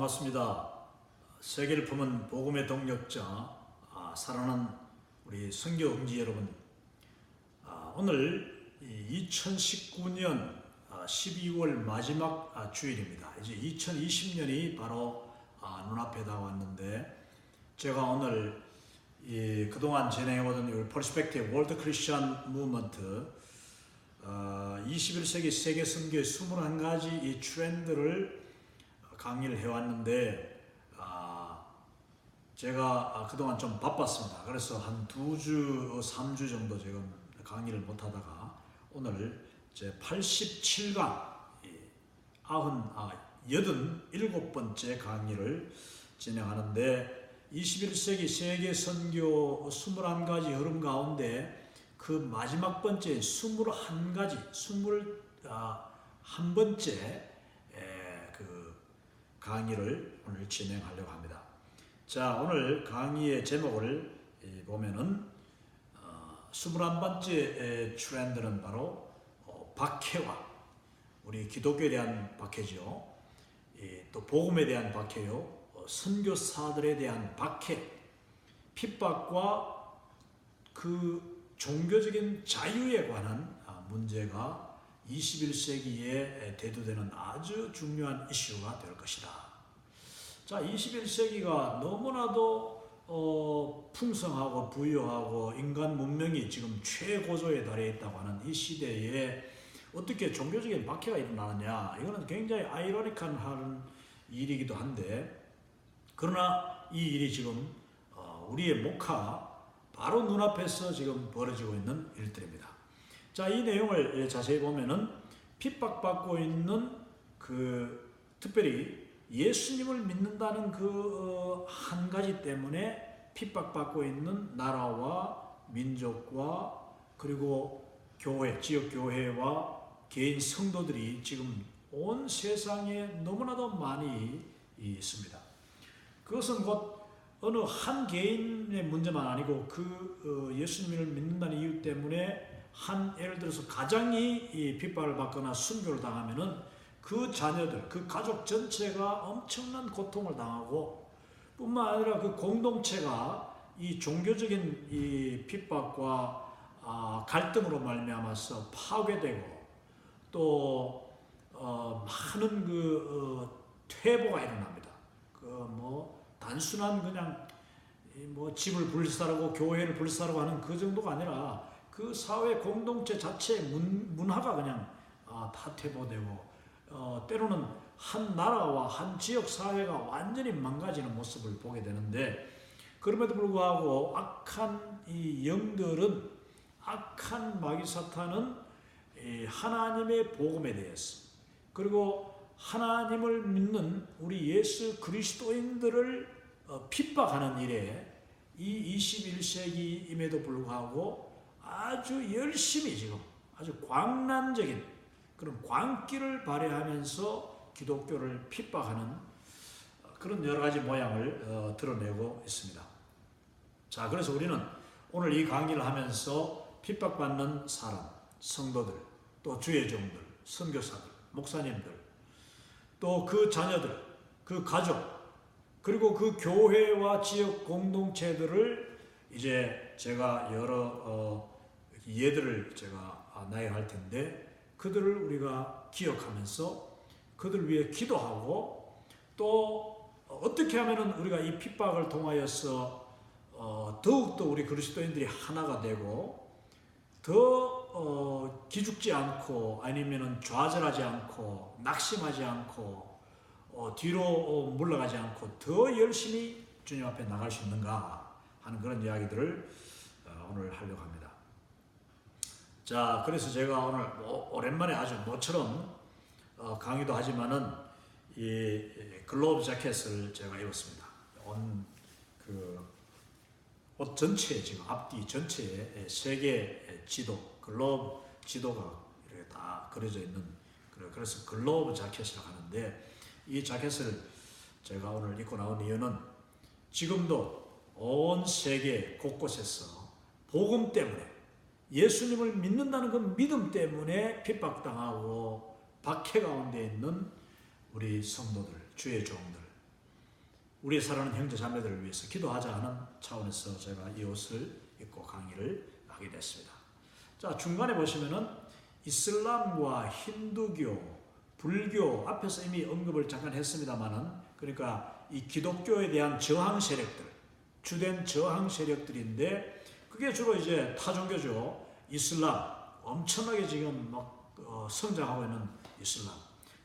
반갑습니다. 세계를 품은 복음의 동력자, 사랑하는 우리 선교 형제 여러분, 오늘 2019년 12월 마지막 주일입니다. 이제 2020년이 바로 눈앞에 다가왔는데, 제가 오늘 그동안 진행해오던 이 Perspective World Christian Movement 21세기 세계 선교의 21가지 이 트렌드를 강의를 해왔는데, 제가 그동안 좀 바빴습니다. 그래서 한 2주, 3주 정도 지금 강의를 못하다가 오늘 제 87강 87번째 강의를 진행하는데, 21세기 세계 선교 21가지 흐름 가운데 그 마지막 번째 21가지, 21번째 그 강의를 오늘 진행하려고 합니다. 자, 오늘 강의의 제목을 보면은 21번째 트렌드는 바로 박해와, 우리 기독교에 대한 박해죠. 또 복음에 대한 박해요. 선교사들에 대한 박해, 핍박과 그 종교적인 자유에 관한 문제가 21세기에 대두되는 아주 중요한 이슈가 될 것이다. 자, 21세기가 너무나도 풍성하고 부유하고 인간 문명이 지금 최고조에 달해 있다고 하는 이 시대에 어떻게 종교적인 박해가 일어나느냐, 이거는 굉장히 아이러니한 일이기도 한데, 그러나 이 일이 지금 우리의 목하 바로 눈앞에서 지금 벌어지고 있는 일들입니다. 자, 이 내용을 자세히 보면은 핍박받고 있는 특별히 예수님을 믿는다는 한 가지 때문에 핍박받고 있는 나라와 민족과 그리고 교회, 지역 교회와 개인 성도들이 지금 온 세상에 너무나도 많이 있습니다. 그것은 곧 어느 한 개인의 문제만 아니고 예수님을 믿는다는 이유 때문에 예를 들어서 가장이 핍박을 받거나 순교를 당하면은 그 자녀들, 그 가족 전체가 엄청난 고통을 당하고, 뿐만 아니라 그 공동체가 이 종교적인 이 핍박과 갈등으로 말미암아서 파괴되고, 또 많은 퇴보가 일어납니다. 단순한 그냥 집을 불사르고 교회를 불사르고 하는 그 정도가 아니라 그 사회 공동체 자체의 문화가 그냥 다 퇴보되고, 때로는 한 나라와 한 지역 사회가 완전히 망가지는 모습을 보게 되는데, 그럼에도 불구하고 악한 이 영들은, 악한 마귀 사탄은 하나님의 복음에 대해서, 그리고 하나님을 믿는 우리 예수 그리스도인들을 핍박하는 일에 이 21세기임에도 불구하고 아주 열심히 지금 아주 광란적인 그런 광기를 발휘하면서 기독교를 핍박하는 그런 여러 가지 모양을 드러내고 있습니다. 자, 그래서 우리는 오늘 이 강의를 하면서 핍박받는 사람, 성도들, 또 주의 종들, 선교사들, 목사님들, 또 그 자녀들, 그 가족, 그리고 그 교회와 지역 공동체들을 이제 제가 여러 예들을 제가 나열할 텐데, 그들을 우리가 기억하면서 그들을 위해 기도하고, 또 어떻게 하면 우리가 이 핍박을 통하여서 더욱더 우리 그리스도인들이 하나가 되고, 더 기죽지 않고, 아니면 좌절하지 않고, 낙심하지 않고, 뒤로 물러가지 않고 더 열심히 주님 앞에 나갈 수 있는가 하는 그런 이야기들을 오늘 하려고 합니다. 자, 그래서 제가 오늘 오랜만에 아주 모처럼 강의도 하지만은 이 글로브 자켓을 제가 입었습니다. 옷 전체에, 지금 앞뒤 전체에 세계 지도, 글로브 지도가 이렇게 다 그려져 있는, 그래서 글로브 자켓이라고 하는데, 이 자켓을 제가 오늘 입고 나온 이유는 지금도 온 세계 곳곳에서 복음 때문에, 예수님을 믿는다는 그 믿음 때문에 핍박당하고 박해 가운데 있는 우리 성도들, 주의 종들, 우리 사랑하는 형제 자매들을 위해서 기도하자 하는 차원에서 제가 이 옷을 입고 강의를 하게 됐습니다. 자, 중간에 보시면은 이슬람과 힌두교, 불교 앞에서 이미 언급을 잠깐 했습니다만은, 그러니까 이 기독교에 대한 저항 세력들, 주된 저항 세력들인데, 그게 주로 이제 타종교죠. 이슬람, 엄청나게 지금 막 성장하고 있는 이슬람,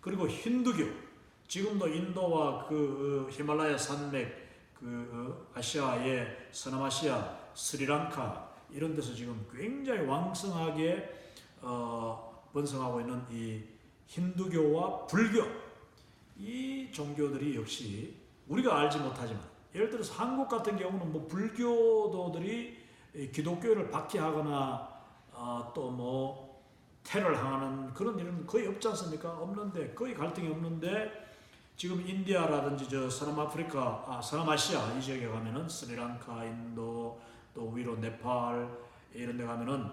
그리고 힌두교, 지금도 인도와 그 히말라야 산맥, 아시아의 서남아시아, 스리랑카 이런 데서 지금 굉장히 왕성하게 번성하고 있는 이 힌두교와 불교, 이 종교들이 역시 우리가 알지 못하지만, 예를 들어서 한국 같은 경우는 뭐 불교도들이 기독교를 박해하거나 또 뭐 테러를 하는 그런 일은 거의 없지 않습니까? 없는데, 거의 갈등이 없는데, 지금 인디아라든지 저 서남아시아 이 지역에 가면은 스리랑카, 인도, 또 위로 네팔 이런 데 가면은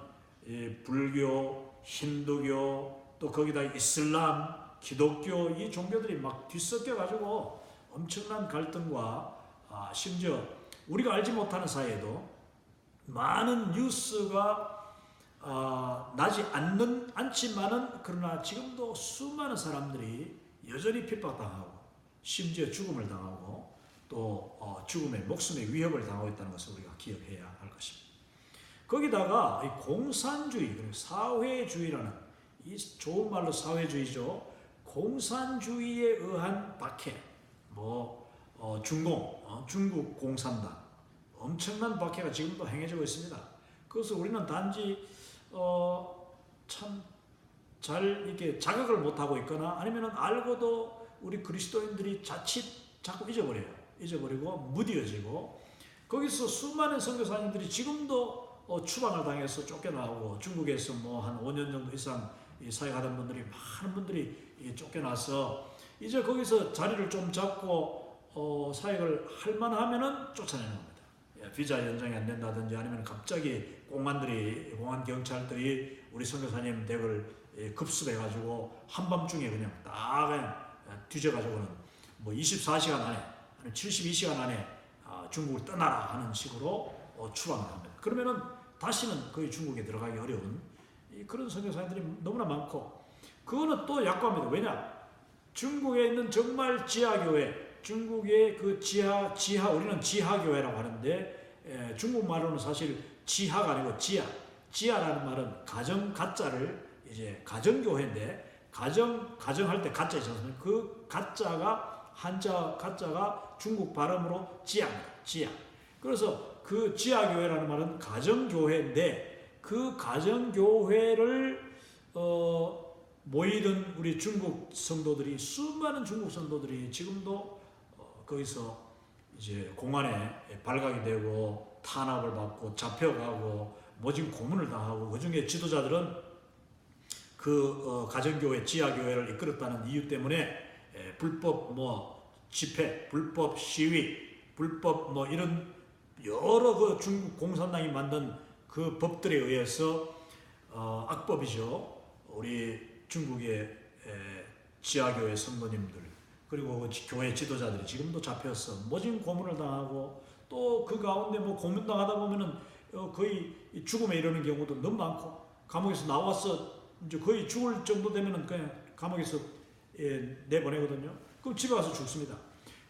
불교, 힌두교, 또 거기다 이슬람, 기독교 이 종교들이 막 뒤섞여 가지고 엄청난 갈등과 심지어 우리가 알지 못하는 사이에도 많은 뉴스가 나지 않지만은, 그러나 지금도 수많은 사람들이 여전히 핍박당하고 심지어 죽음을 당하고 또 죽음의 목숨의 위협을 당하고 있다는 것을 우리가 기억해야 할 것입니다. 거기다가 이 공산주의, 그리고 사회주의라는, 이 좋은 말로 사회주의죠. 공산주의에 의한 박해, 중국 공산당, 엄청난 박해가 지금도 행해지고 있습니다. 그것을 우리는 단지 참 잘 이렇게 자각을 못하고 있거나, 아니면 알고도 우리 그리스도인들이 자칫 자꾸 잊어버리고 무뎌지고, 거기서 수많은 선교사님들이 지금도 추방을 당해서 쫓겨나고, 중국에서 뭐 한 5년 정도 이상 사역하던 분들이, 많은 분들이 쫓겨나서 이제 거기서 자리를 좀 잡고 사역을 할 만하면은 쫓아내는 겁니다. 비자 연장이 안 된다든지, 아니면 갑자기 공안 경찰들이 우리 선교사님 댁을 급습해가지고 한밤중에 그냥 뒤져가지고는 뭐 24시간 안에, 아니면 72시간 안에 중국을 떠나라 하는 식으로 추방을 합니다. 그러면은 다시는 거의 중국에 들어가기 어려운 그런 선교사님들이 너무나 많고, 그거는 또 약관입니다. 왜냐? 중국에 있는 정말 지하교회, 중국의 그 지하, 우리는 지하교회라고 하는데, 중국 말로는 사실 지하가 아니고 지하라는 말은 가짜를 이제 가정교회인데, 가정할 때 가짜 있지 않습니까? 그 가짜가, 한자 가짜가 중국 발음으로 지하입니다. 지하. 그래서 그 지하교회라는 말은 가정교회인데, 그 가정교회를 모이던 우리 중국 성도들이, 수많은 중국 성도들이 지금도 거기서 이제 공안에 발각이 되고 탄압을 받고 잡혀가고 모진 고문을 당하고, 그 중에 지도자들은 그 가정교회, 지하교회를 이끌었다는 이유 때문에 불법 집회, 불법 시위, 불법 이런 여러 그 중국 공산당이 만든 그 법들에 의해서 악법이죠. 우리 중국의 지하교회 성도님들, 그리고 그 교회 지도자들이 지금도 잡혀서 모진 고문을 당하고, 또 그 가운데 고문당하다 보면은 거의 죽음에 이르는 경우도 너무 많고, 감옥에서 나와서 이제 거의 죽을 정도 되면은 그냥 감옥에서 내보내거든요. 그럼 집에 가서 죽습니다.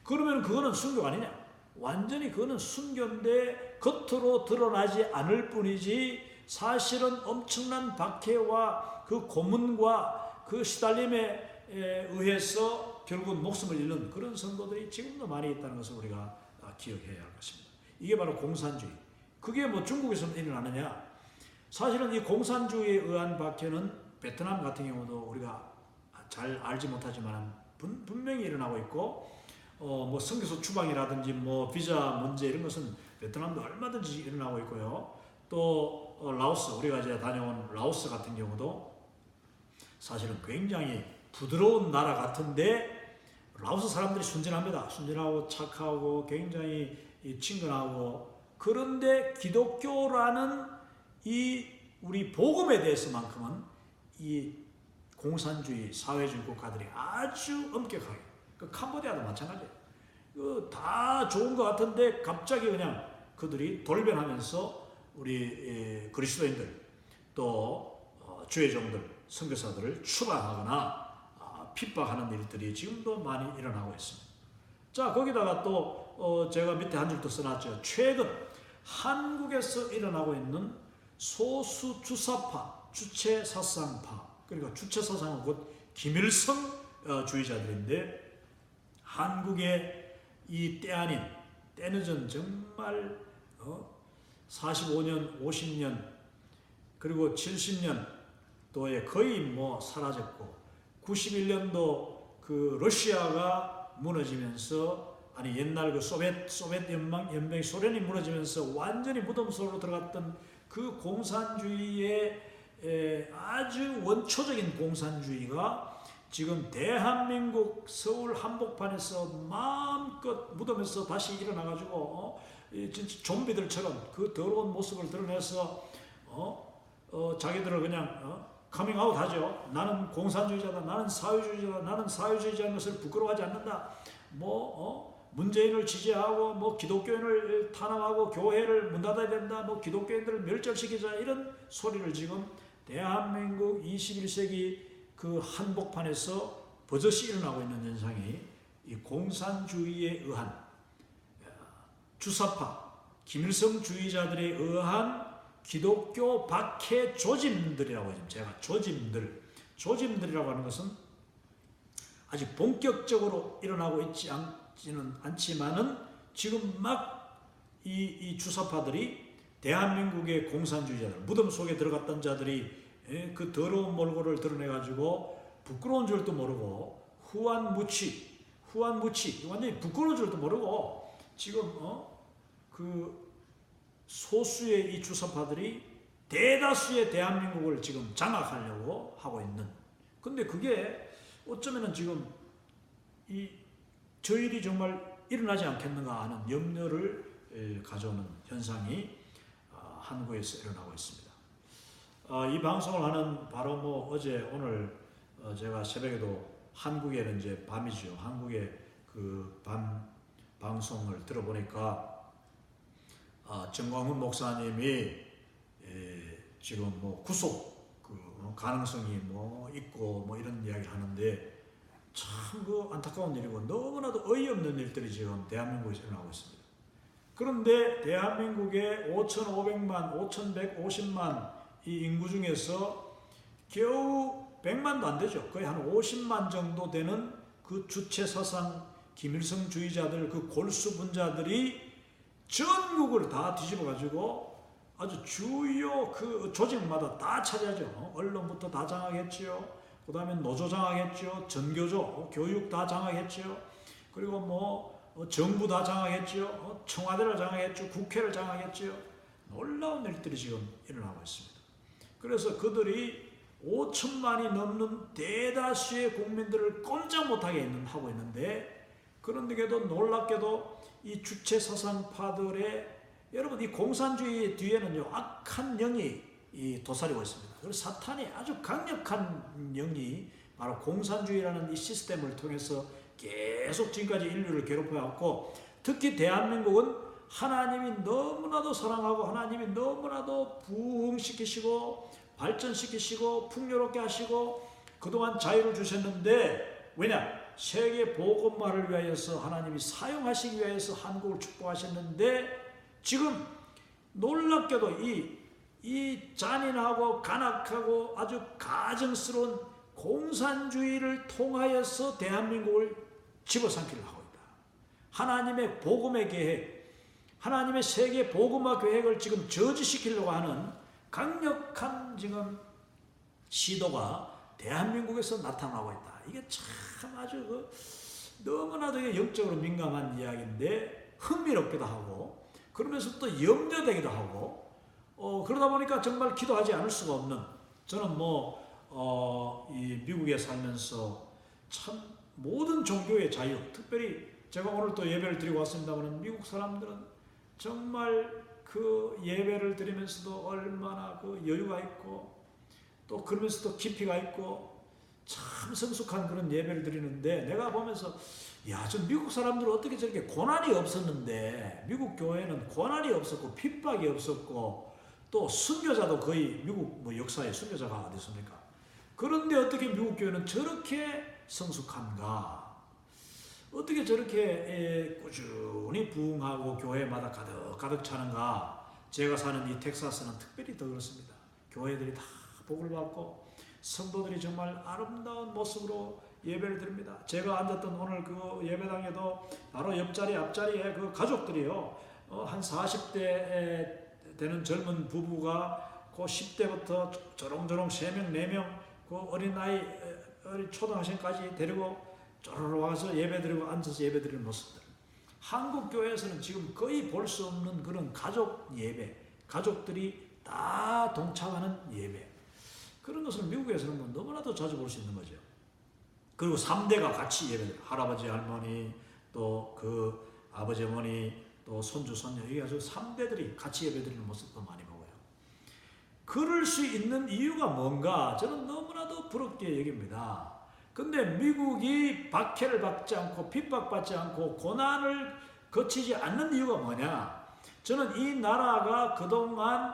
그러면 그거는 순교가 아니냐? 완전히 그거는 순교인데 겉으로 드러나지 않을 뿐이지, 사실은 엄청난 박해와 그 고문과 그 시달림에 의해서 결국은 목숨을 잃는 그런 성도들이 지금도 많이 있다는 것을 우리가 기억해야 할 것입니다. 이게 바로 공산주의. 그게 중국에서는 일어나느냐? 사실은 이 공산주의에 의한 박해는 베트남 같은 경우도 우리가 잘 알지 못하지만 분명히 일어나고 있고, 선교소 추방이라든지 비자 문제 이런 것은 베트남도 얼마든지 일어나고 있고요. 또 라오스, 우리가 이제 다녀온 라오스 같은 경우도 사실은 굉장히 부드러운 나라 같은데, 라오스 사람들이 순진합니다. 순진하고 착하고 굉장히 친근하고, 그런데 기독교라는 이 우리 복음에 대해서만큼은 이 공산주의, 사회주의 국가들이 아주 엄격하게, 그 캄보디아도 마찬가지예요. 다 좋은 것 같은데 갑자기 그냥 그들이 돌변하면서 우리 그리스도인들 또 주의 종들, 선교사들을 추방하거나 핍박하는 일들이 지금도 많이 일어나고 있습니다. 자, 거기다가 또 제가 밑에 한 줄 더 써놨죠. 최근 한국에서 일어나고 있는 소수 주사파, 주체사상파, 그러니까 주체사상은 곧 김일성 주의자들인데, 한국의 이 때 아닌 때늦은 정말 45년, 50년 그리고 70년도에 거의 뭐 사라졌고, 91년도 그 러시아가 무너지면서, 아니 옛날 그 소비에트 연맹 소련이 무너지면서 완전히 무덤 속으로 들어갔던 그 공산주의의 아주 원초적인 공산주의가 지금 대한민국 서울 한복판에서 마음껏 무덤에서 다시 일어나가지고 진짜 좀비들처럼 그 더러운 모습을 드러내서 자기들을 그냥 커밍아웃 하죠. 나는 공산주의자다, 나는 사회주의자다, 나는 사회주의자인 것을 부끄러워하지 않는다. 문재인을 지지하고 기독교인을 탄압하고 교회를 문 닫아야 된다, 기독교인들을 멸절시키자, 이런 소리를 지금 대한민국 21세기 그 한복판에서 버젓이 일어나고 있는 현상이 이 공산주의에 의한 주사파 김일성주의자들에 의한 기독교 박해 조짐들이라고 하죠. 제가 조짐들이라고 하는 것은 아직 본격적으로 일어나고 있지 않지는 않지만은 지금 막 이 주사파들이 대한민국의 공산주의자들, 무덤 속에 들어갔던 자들이 그 더러운 몰골을 드러내가지고 부끄러운 줄도 모르고 후한무치 완전히 부끄러운 줄도 모르고 지금 그 소수의 이 주사파들이 대다수의 대한민국을 지금 장악하려고 하고 있는, 근데 그게 어쩌면은 지금 저 일이 정말 일어나지 않겠는가 하는 염려를 가져오는 현상이 한국에서 일어나고 있습니다. 이 방송을 하는 바로 어제 오늘 제가 새벽에도 한국에는 이제 밤이죠. 한국의 그 밤 방송을 들어보니까 정광훈 목사님이 지금 구속 가능성이 있고 이런 이야기를 하는데, 참 그 안타까운 일이고 너무나도 어이없는 일들이 지금 대한민국에서 일어나고 있습니다. 그런데 대한민국의 5,500만, 5,150만 이 인구 중에서 겨우 100만도 안 되죠. 거의 한 50만 정도 되는 그 주체사상 김일성주의자들, 그 골수분자들이 전국을 다 뒤집어가지고 아주 주요 그 조직마다 다 차지하죠. 언론부터 다 장악했지요. 그 다음에 노조 장악했죠. 전교조, 교육 다 장악했죠. 그리고 정부 다 장악했죠. 청와대를 장악했죠. 국회를 장악했죠. 놀라운 일들이 지금 일어나고 있습니다. 그래서 그들이 5천만이 넘는 대다수의 국민들을 꼼짝 못하게 하고 있는데, 그런데도 놀랍게도 이 주체사상파들의, 여러분 이 공산주의 뒤에는요 악한 영이 도사리고 있습니다. 그리고 사탄이 아주 강력한 영이 바로 공산주의라는 이 시스템을 통해서 계속 지금까지 인류를 괴롭혀왔고, 특히 대한민국은 하나님이 너무나도 사랑하고 하나님이 너무나도 부흥시키시고 발전시키시고 풍요롭게 하시고 그동안 자유를 주셨는데, 왜냐? 세계 복음화를 위하여서 하나님이 사용하시기 위해서 한국을 축복하셨는데, 지금 놀랍게도 이 잔인하고 간악하고 아주 가증스러운 공산주의를 통하여서 대한민국을 집어삼키려고 하고 있다. 하나님의 복음의 계획, 하나님의 세계 복음화 계획을 지금 저지시키려고 하는 강력한 지금 시도가 대한민국에서 나타나고 있다. 이게 참 아주 너무나도 영적으로 민감한 이야기인데 흥미롭기도 하고, 그러면서 또 염려되기도 하고, 그러다 보니까 정말 기도하지 않을 수가 없는, 저는 이 미국에 살면서 참 모든 종교의 자유, 특별히 제가 오늘 또 예배를 드리고 왔습니다만, 미국 사람들은 정말 그 예배를 드리면서도 얼마나 그 여유가 있고 또 그러면서도 깊이가 있고 참 성숙한 그런 예배를 드리는데, 내가 보면서 야, 저 미국 사람들은 어떻게 저렇게 고난이 없었는데, 미국 교회는 고난이 없었고 핍박이 없었고 또 순교자도 거의 미국 뭐 역사에 순교자가 어디 있습니까? 그런데 어떻게 미국 교회는 저렇게 성숙한가? 어떻게 저렇게 꾸준히 부흥하고 교회마다 가득 차는가? 제가 사는 이 텍사스는 특별히 더 그렇습니다. 교회들이 다 복을 받고 성도들이 정말 아름다운 모습으로 예배를 드립니다. 제가 앉았던 오늘 그 예배당에도 바로 옆자리 앞자리에 그 가족들이요, 한 40대 되는 젊은 부부가 그 10대부터 조롱조롱 3명 4명 그 어린아이 어린 초등학생까지 데리고 쪼르르 와서 예배드리고 앉아서 예배드리는 모습들. 한국 교회에서는 지금 거의 볼 수 없는 그런 가족 예배, 가족들이 다 동참하는 예배, 그런 것을 미국에서는 뭐 너무나도 자주 볼 수 있는 거죠. 그리고 3대가 같이 예배드려요. 할아버지 할머니 또 그 아버지 어머니 또 손주 손녀, 이게 아주 3대들이 같이 예배드리는 모습도 많이 보고요. 그럴 수 있는 이유가 뭔가 저는 너무나도 부럽게 여깁니다. 근데 미국이 박해를 받지 않고 핍박받지 않고 고난을 거치지 않는 이유가 뭐냐? 저는 이 나라가 그동안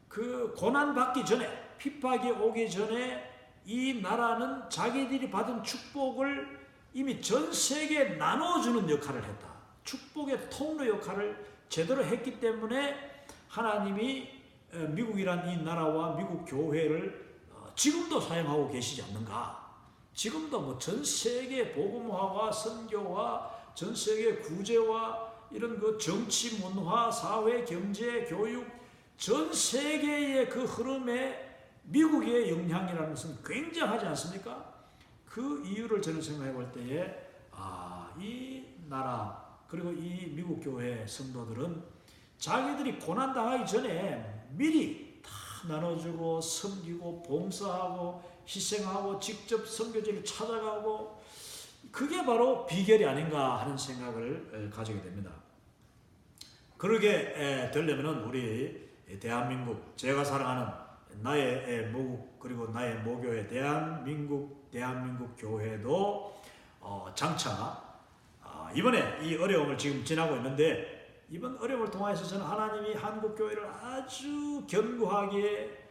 그 고난받기 전에, 핍박이 오기 전에 이 나라는 자기들이 받은 축복을 이미 전 세계에 나눠주는 역할을 했다. 축복의 통로 역할을 제대로 했기 때문에 하나님이 미국이란 이 나라와 미국 교회를 지금도 사용하고 계시지 않는가? 지금도 뭐 전 세계 복음화와 선교와 전 세계 구제와 이런 그 정치, 문화, 사회, 경제, 교육 전 세계의 그 흐름에 미국의 영향이라는 것은 굉장하지 않습니까? 그 이유를 저는 생각해 볼 때에 이 나라 그리고 이 미국 교회 성도들은 자기들이 고난당하기 전에 미리 다 나눠주고 섬기고 봉사하고 희생하고 직접 선교지를 찾아가고, 그게 바로 비결이 아닌가 하는 생각을 가지게 됩니다. 그러게 되려면 우리 대한민국, 제가 사랑하는 나의 모국 그리고 나의 모교회 대한민국 교회도 장차 이번에 이 어려움을 지금 지나고 있는데, 이번 어려움을 통해서 저는 하나님이 한국 교회를 아주 견고하게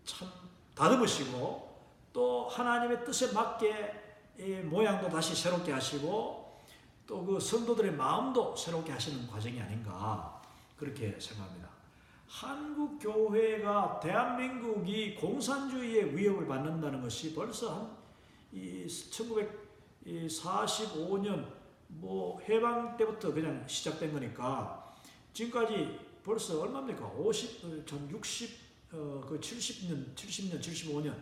참 다듬으시고 또 하나님의 뜻에 맞게 모양도 다시 새롭게 하시고 또 그 성도들의 마음도 새롭게 하시는 과정이 아닌가, 그렇게 생각합니다. 한국 교회가, 대한민국이 공산주의의 위협을 받는다는 것이 벌써 한 1945년 뭐 해방 때부터 그냥 시작된 거니까 지금까지 벌써 얼마입니까? 70년, 75년,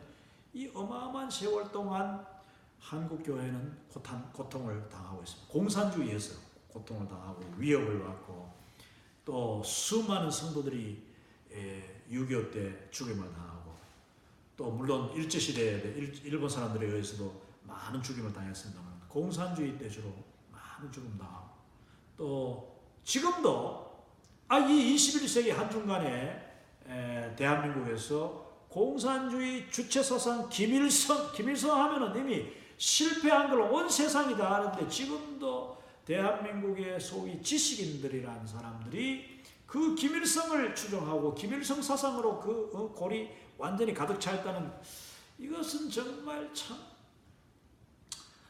이 어마어마한 세월 동안 한국 교회는 고통을 당하고 있습니다. 공산주의에서 고통을 당하고 위협을 받고 또 수많은 성도들이 6.25 때 죽임을 당하고 또 물론 일제시대에 일본 사람들에 의해서도 많은 죽임을 당했습니다만 공산주의 때 주로 많은 죽임 당하고 또 지금도 이 21세기 한중간에 대한민국에서 공산주의 주체사상 김일성 하면은 이미 실패한 걸 온 세상이 다 아는데 지금도 대한민국의 소위 지식인들이라는 사람들이 그 김일성을 추종하고 김일성 사상으로 그 골이 완전히 가득 차 있다는, 이것은 정말 참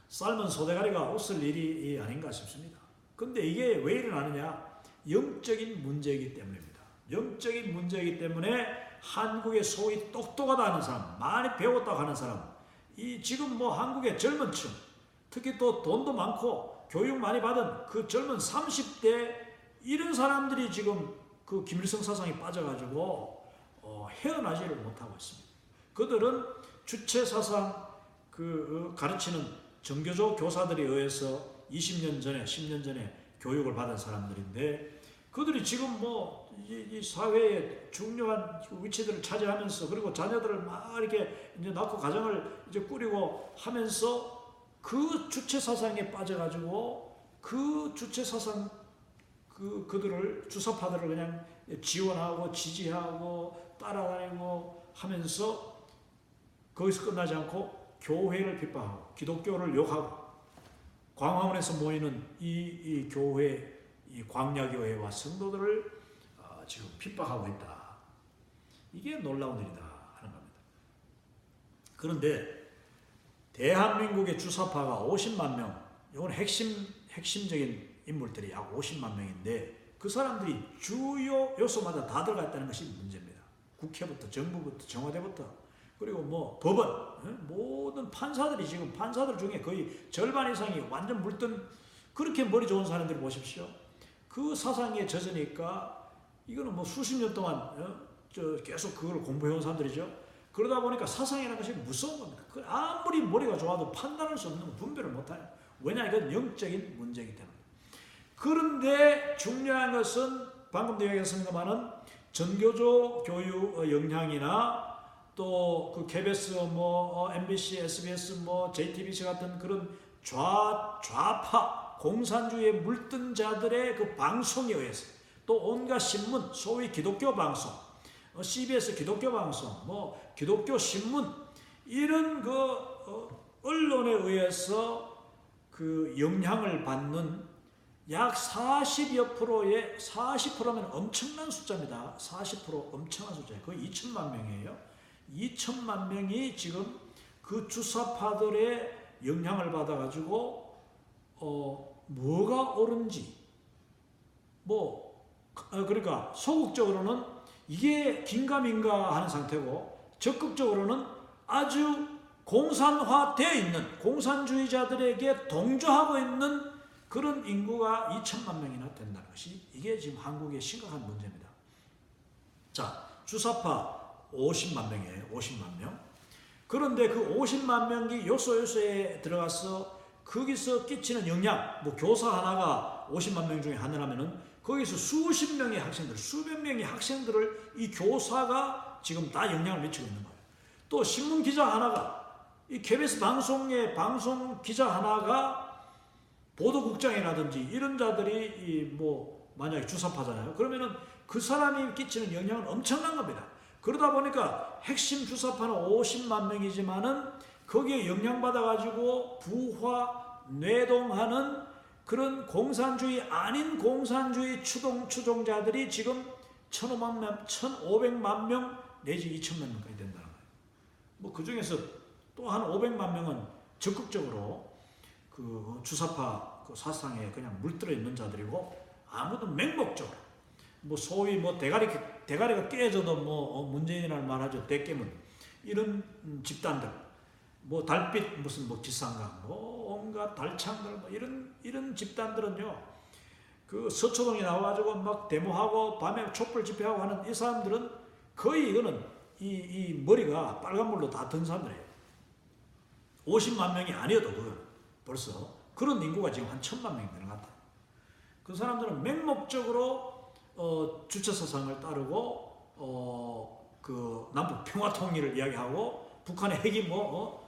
삶은 소대가리가 웃을 일이 아닌가 싶습니다. 근데 이게 왜 일어나느냐? 영적인 문제이기 때문입니다. 영적인 문제이기 때문에 한국의 소위 똑똑하다 하는 사람, 많이 배웠다고 하는 사람, 지금 뭐 한국의 젊은 층, 특히 또 돈도 많고 교육 많이 받은 그 젊은 30대 이런 사람들이 지금 그 김일성 사상에 빠져가지고 헤어나지를 못하고 있습니다. 그들은 주체 사상 가르치는 정교조 교사들에 의해서 20년 전에 10년 전에 교육을 받은 사람들인데, 그들이 지금 이 사회의 중요한 위치들을 차지하면서 그리고 자녀들을 막 이렇게 이제 낳고 가정을 이제 꾸리고 하면서 그 주체 사상에 빠져가지고 그 주체 사상 그들을 주사파들을 그냥 지원하고 지지하고 따라다니고 하면서 거기서 끝나지 않고 교회를 핍박하고 기독교를 욕하고 광화문에서 모이는 이 교회, 이 광야교회와 성도들을 지금 핍박하고 있다. 이게 놀라운 일이다 하는 겁니다. 그런데 대한민국의 주사파가 50만 명, 이건 핵심적인 인물들이 약 50만 명인데 그 사람들이 주요 요소마다 다 들어가 있다는 것이 문제입니다. 국회부터 정부부터 청와대부터 그리고 뭐 법원, 모든 판사들이 지금 판사들 중에 거의 절반 이상이 완전 물든 그렇게 머리 좋은 사람들 보십시오. 그 사상에 젖으니까 이거는 뭐 수십 년 동안 계속 그걸 공부해온 사람들이죠. 그러다 보니까 사상이라는 것이 무서운 겁니다. 아무리 머리가 좋아도 판단할 수 없는 분별을 못해요. 왜냐, 이건 영적인 문제이기 때문에. 그런데 중요한 것은 방금도 이야기했습니다만은 전교조 교육 영향이나 또 그 KBS MBC, SBS JTBC 같은 그런 좌파 공산주의에 물든 자들의 그 방송에 의해서 또 온갖 신문, 소위 기독교 방송, CBS 기독교 방송, 기독교 신문 이런 언론에 의해서 그 영향을 받는 약 40여 프로의 40%면 엄청난 숫자입니다. 40% 엄청난 숫자예요. 거의 2천만 명이에요. 2천만 명이 지금 그 주사파들의 영향을 받아가지고 뭐가 옳은지 그러니까 소극적으로는 이게 긴가민가 하는 상태고 적극적으로는 아주 공산화되어 있는 공산주의자들에게 동조하고 있는 그런 인구가 2천만 명이나 된다는 것이 이게 지금 한국의 심각한 문제입니다. 자, 주사파 50만 명이에요. 50만 명. 그런데 그 50만 명이 요소에 들어가서 거기서 끼치는 영향, 교사 하나가 50만 명 중에 하나라면은 거기서 수십 명의 학생들, 수백 명의 학생들을 이 교사가 지금 다 영향을 미치고 있는 거예요. 또 신문 기자 하나가, 이 KBS 방송의 방송 기자 하나가 보도국장이라든지 이런 자들이 만약에 주사파잖아요. 그러면은 그 사람이 끼치는 영향은 엄청난 겁니다. 그러다 보니까 핵심 주사파는 50만 명이지만은 거기에 영향받아가지고 부화, 뇌동하는 그런 공산주의 아닌 공산주의 추종자들이 지금 1,500만 명 내지 2천만 명까지 된다는 거예요. 그 중에서 또 한 500만 명은 적극적으로 그 주사파 그 사상에 그냥 물들어 있는 자들이고 아무도 맹목적으로 소위 대가리가 깨져도 문재인이라는 말하죠. 대깨문 이런 집단들 달빛 무슨 기상강 온갖 달창들 이런 집단들은요 그 서초동에 나와가지고 막 데모하고 밤에 촛불 집회하고 하는 이 사람들은 거의 이거는 이 머리가 빨간불로 다 든 사람들이에요. 50만 명이 아니어도 그건 벌써 그런 인구가 지금 한 1,000만 명이 되는 것 같다. 그 사람들은 맹목적으로 주체사상을 따르고 그 남북 평화통일을 이야기하고 북한의 핵이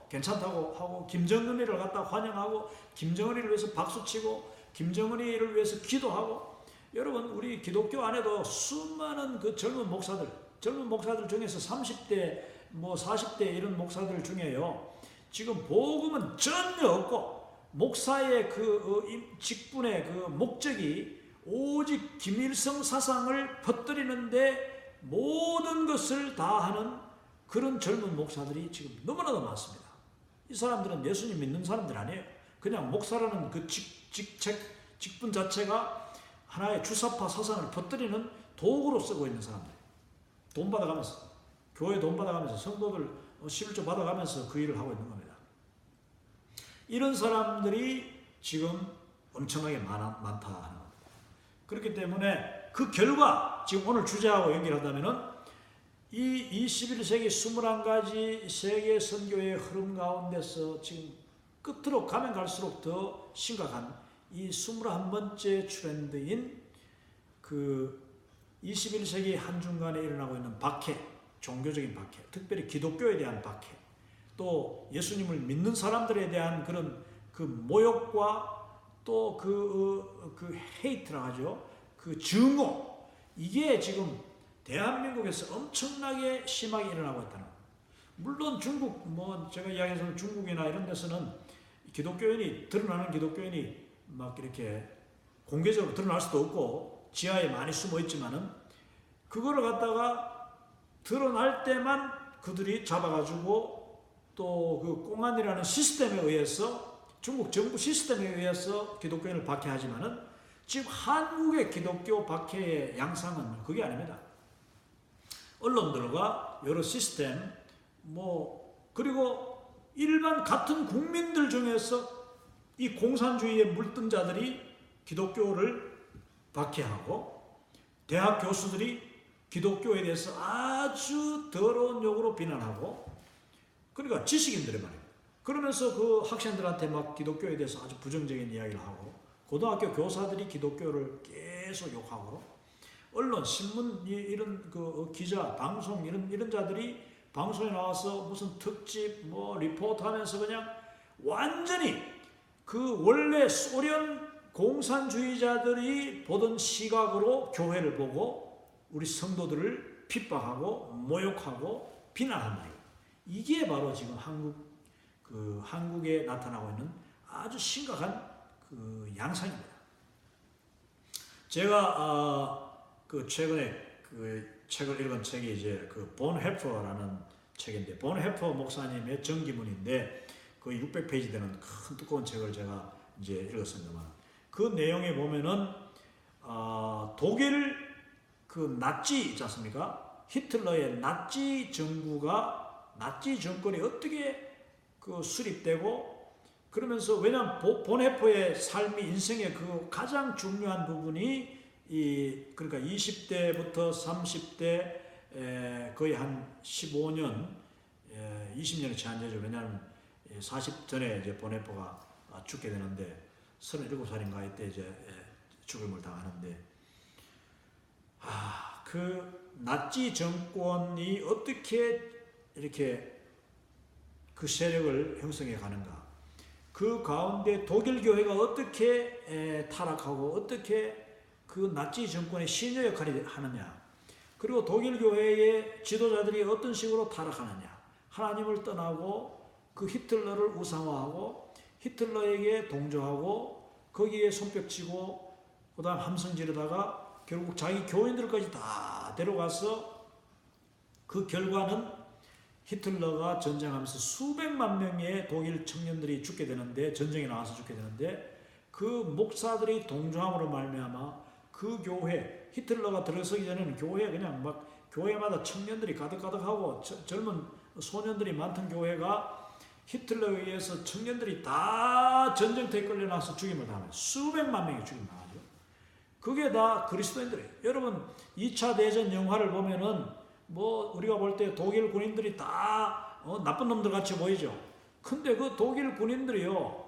괜찮다고 하고 김정은이를 갖다 환영하고 김정은이를 위해서 박수치고 김정은이를 위해서 기도하고 여러분 우리 기독교 안에도 수많은 그 젊은 목사들 중에서 30대 40대 이런 목사들 중에요. 지금 복음은 전혀 없고 목사의 그 직분의 그 목적이 오직 김일성 사상을 퍼뜨리는데 모든 것을 다 하는 그런 젊은 목사들이 지금 너무나도 많습니다. 이 사람들은 예수님 믿는 사람들 아니에요. 그냥 목사라는 그 직분 자체가 하나의 주사파 사상을 퍼뜨리는 도구로 쓰고 있는 사람들. 돈 받아가면서 교회 돈 받아가면서 성도들 11조 받아가면서 그 일을 하고 있는 겁니다. 이런 사람들이 지금 엄청나게 많다 하는 겁니다. 그렇기 때문에 그 결과 지금 오늘 주제하고 연결한다면은 이 21세기 21가지 세계 선교의 흐름 가운데서 지금 끝으로 가면 갈수록 더 심각한 이 21번째 트렌드인 그 21세기 한중간에 일어나고 있는 박해, 종교적인 박해, 특별히 기독교에 대한 박해, 또 예수님을 믿는 사람들에 대한 그런 그 모욕과 또 그 헤이트라 하죠. 그 증오, 이게 지금 대한민국에서 엄청나게 심하게 일어나고 있다는 거예요. 물론 중국, 제가 이야기해서 중국이나 이런 데서는 기독교인이 드러나는 기독교인이 막 이렇게 공개적으로 드러날 수도 없고 지하에 많이 숨어 있지만은 그거를 갖다가 드러날 때만 그들이 잡아가지고 또 그 공안이라는 시스템에 의해서 중국 정부 시스템에 의해서 기독교인을 박해하지만은 지금 한국의 기독교 박해의 양상은 그게 아닙니다. 언론들과 여러 시스템 그리고 일반 같은 국민들 중에서 이 공산주의에 물든 자들이 기독교를 박해하고 대학 교수들이 기독교에 대해서 아주 더러운 욕으로 비난하고 그러니까 지식인들이 말이에요. 그러면서 그 학생들한테 막 기독교에 대해서 아주 부정적인 이야기를 하고 고등학교 교사들이 기독교를 계속 욕하고 언론, 신문 이런 그 기자, 방송 이런 자들이 방송에 나와서 무슨 특집 리포트 하면서 그냥 완전히 그 원래 소련 공산주의자들이 보던 시각으로 교회를 보고 우리 성도들을 핍박하고 모욕하고 비난한다. 이게 바로 지금 한국에 나타나고 있는 아주 심각한 그 양상입니다. 제가 그 최근에 그 책을 읽은 책이 이제 그 본 해퍼라는 책인데 본 해퍼 목사님의 전기문인데 그 600페이지 되는 큰 두꺼운 책을 제가 이제 읽었습니다만 그 내용에 보면은 독일 그 나치 있지 않습니까? 히틀러의 나치 정권이 어떻게 그 수립되고 그러면서 왜냐하면 본해퍼의 삶이 인생의 그 가장 중요한 부분이 그러니까 20대부터 30대 거의 한 15년 20년이 채 안 되죠. 왜냐하면 40 전에 이제 본해퍼가 죽게 되는데 37살인가 이때 이제 죽음을 당하는데 그 나치 정권이 어떻게 이렇게 그 세력을 형성해 가는가 그 가운데 독일 교회가 어떻게 타락하고 어떻게 그 나치 정권의 시녀 역할을 하느냐 그리고 독일 교회의 지도자들이 어떤 식으로 타락하느냐 하나님을 떠나고 그 히틀러를 우상화하고 히틀러에게 동조하고 거기에 손뼉치고 그 다음 함성 지르다가 결국 자기 교인들까지 다 데려가서 그 결과는 히틀러가 전쟁하면서 수백만 명의 독일 청년들이 죽게 되는데 전쟁에 나와서 죽게 되는데 그 목사들이 동조함으로 말미암아 그 교회 히틀러가 들어서기 전에는 교회 그냥 막 교회마다 청년들이 가득가득하고 젊은 소년들이 많던 교회가 히틀러에 의해서 청년들이 다 전쟁터에 끌려나서 죽임을 당하면 수백만 명이 죽임을 당하죠. 그게 다 그리스도인들이에요. 여러분 2차 대전 영화를 보면은 우리가 볼 때 독일 군인들이 다 나쁜 놈들 같이 보이죠. 근데 그 독일 군인들이요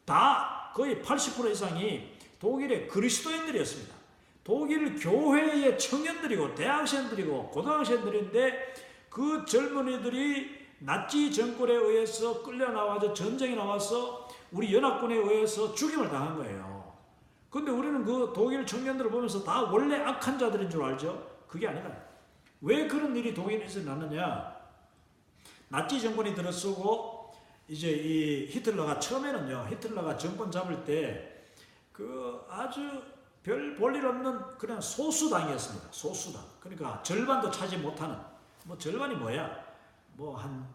다 거의 80% 이상이 독일의 그리스도인들이었습니다. 독일 교회의 청년들이고 대학생들이고 고등학생들인데 그 젊은이들이 나치 정권에 의해서 끌려나와서 전쟁에 나와서 우리 연합군에 의해서 죽임을 당한 거예요. 근데 우리는 그 독일 청년들을 보면서 다 원래 악한 자들인 줄 알죠? 그게 아니다. 왜 그런 일이 독일에서 났느냐? 나치 정권이 들어서고 이제 이 히틀러가 처음에는요. 히틀러가 정권 잡을 때 그 아주 별 볼일 없는 그냥 소수당이었습니다. 소수당. 그러니까 절반도 차지 못하는 절반이 뭐야? 한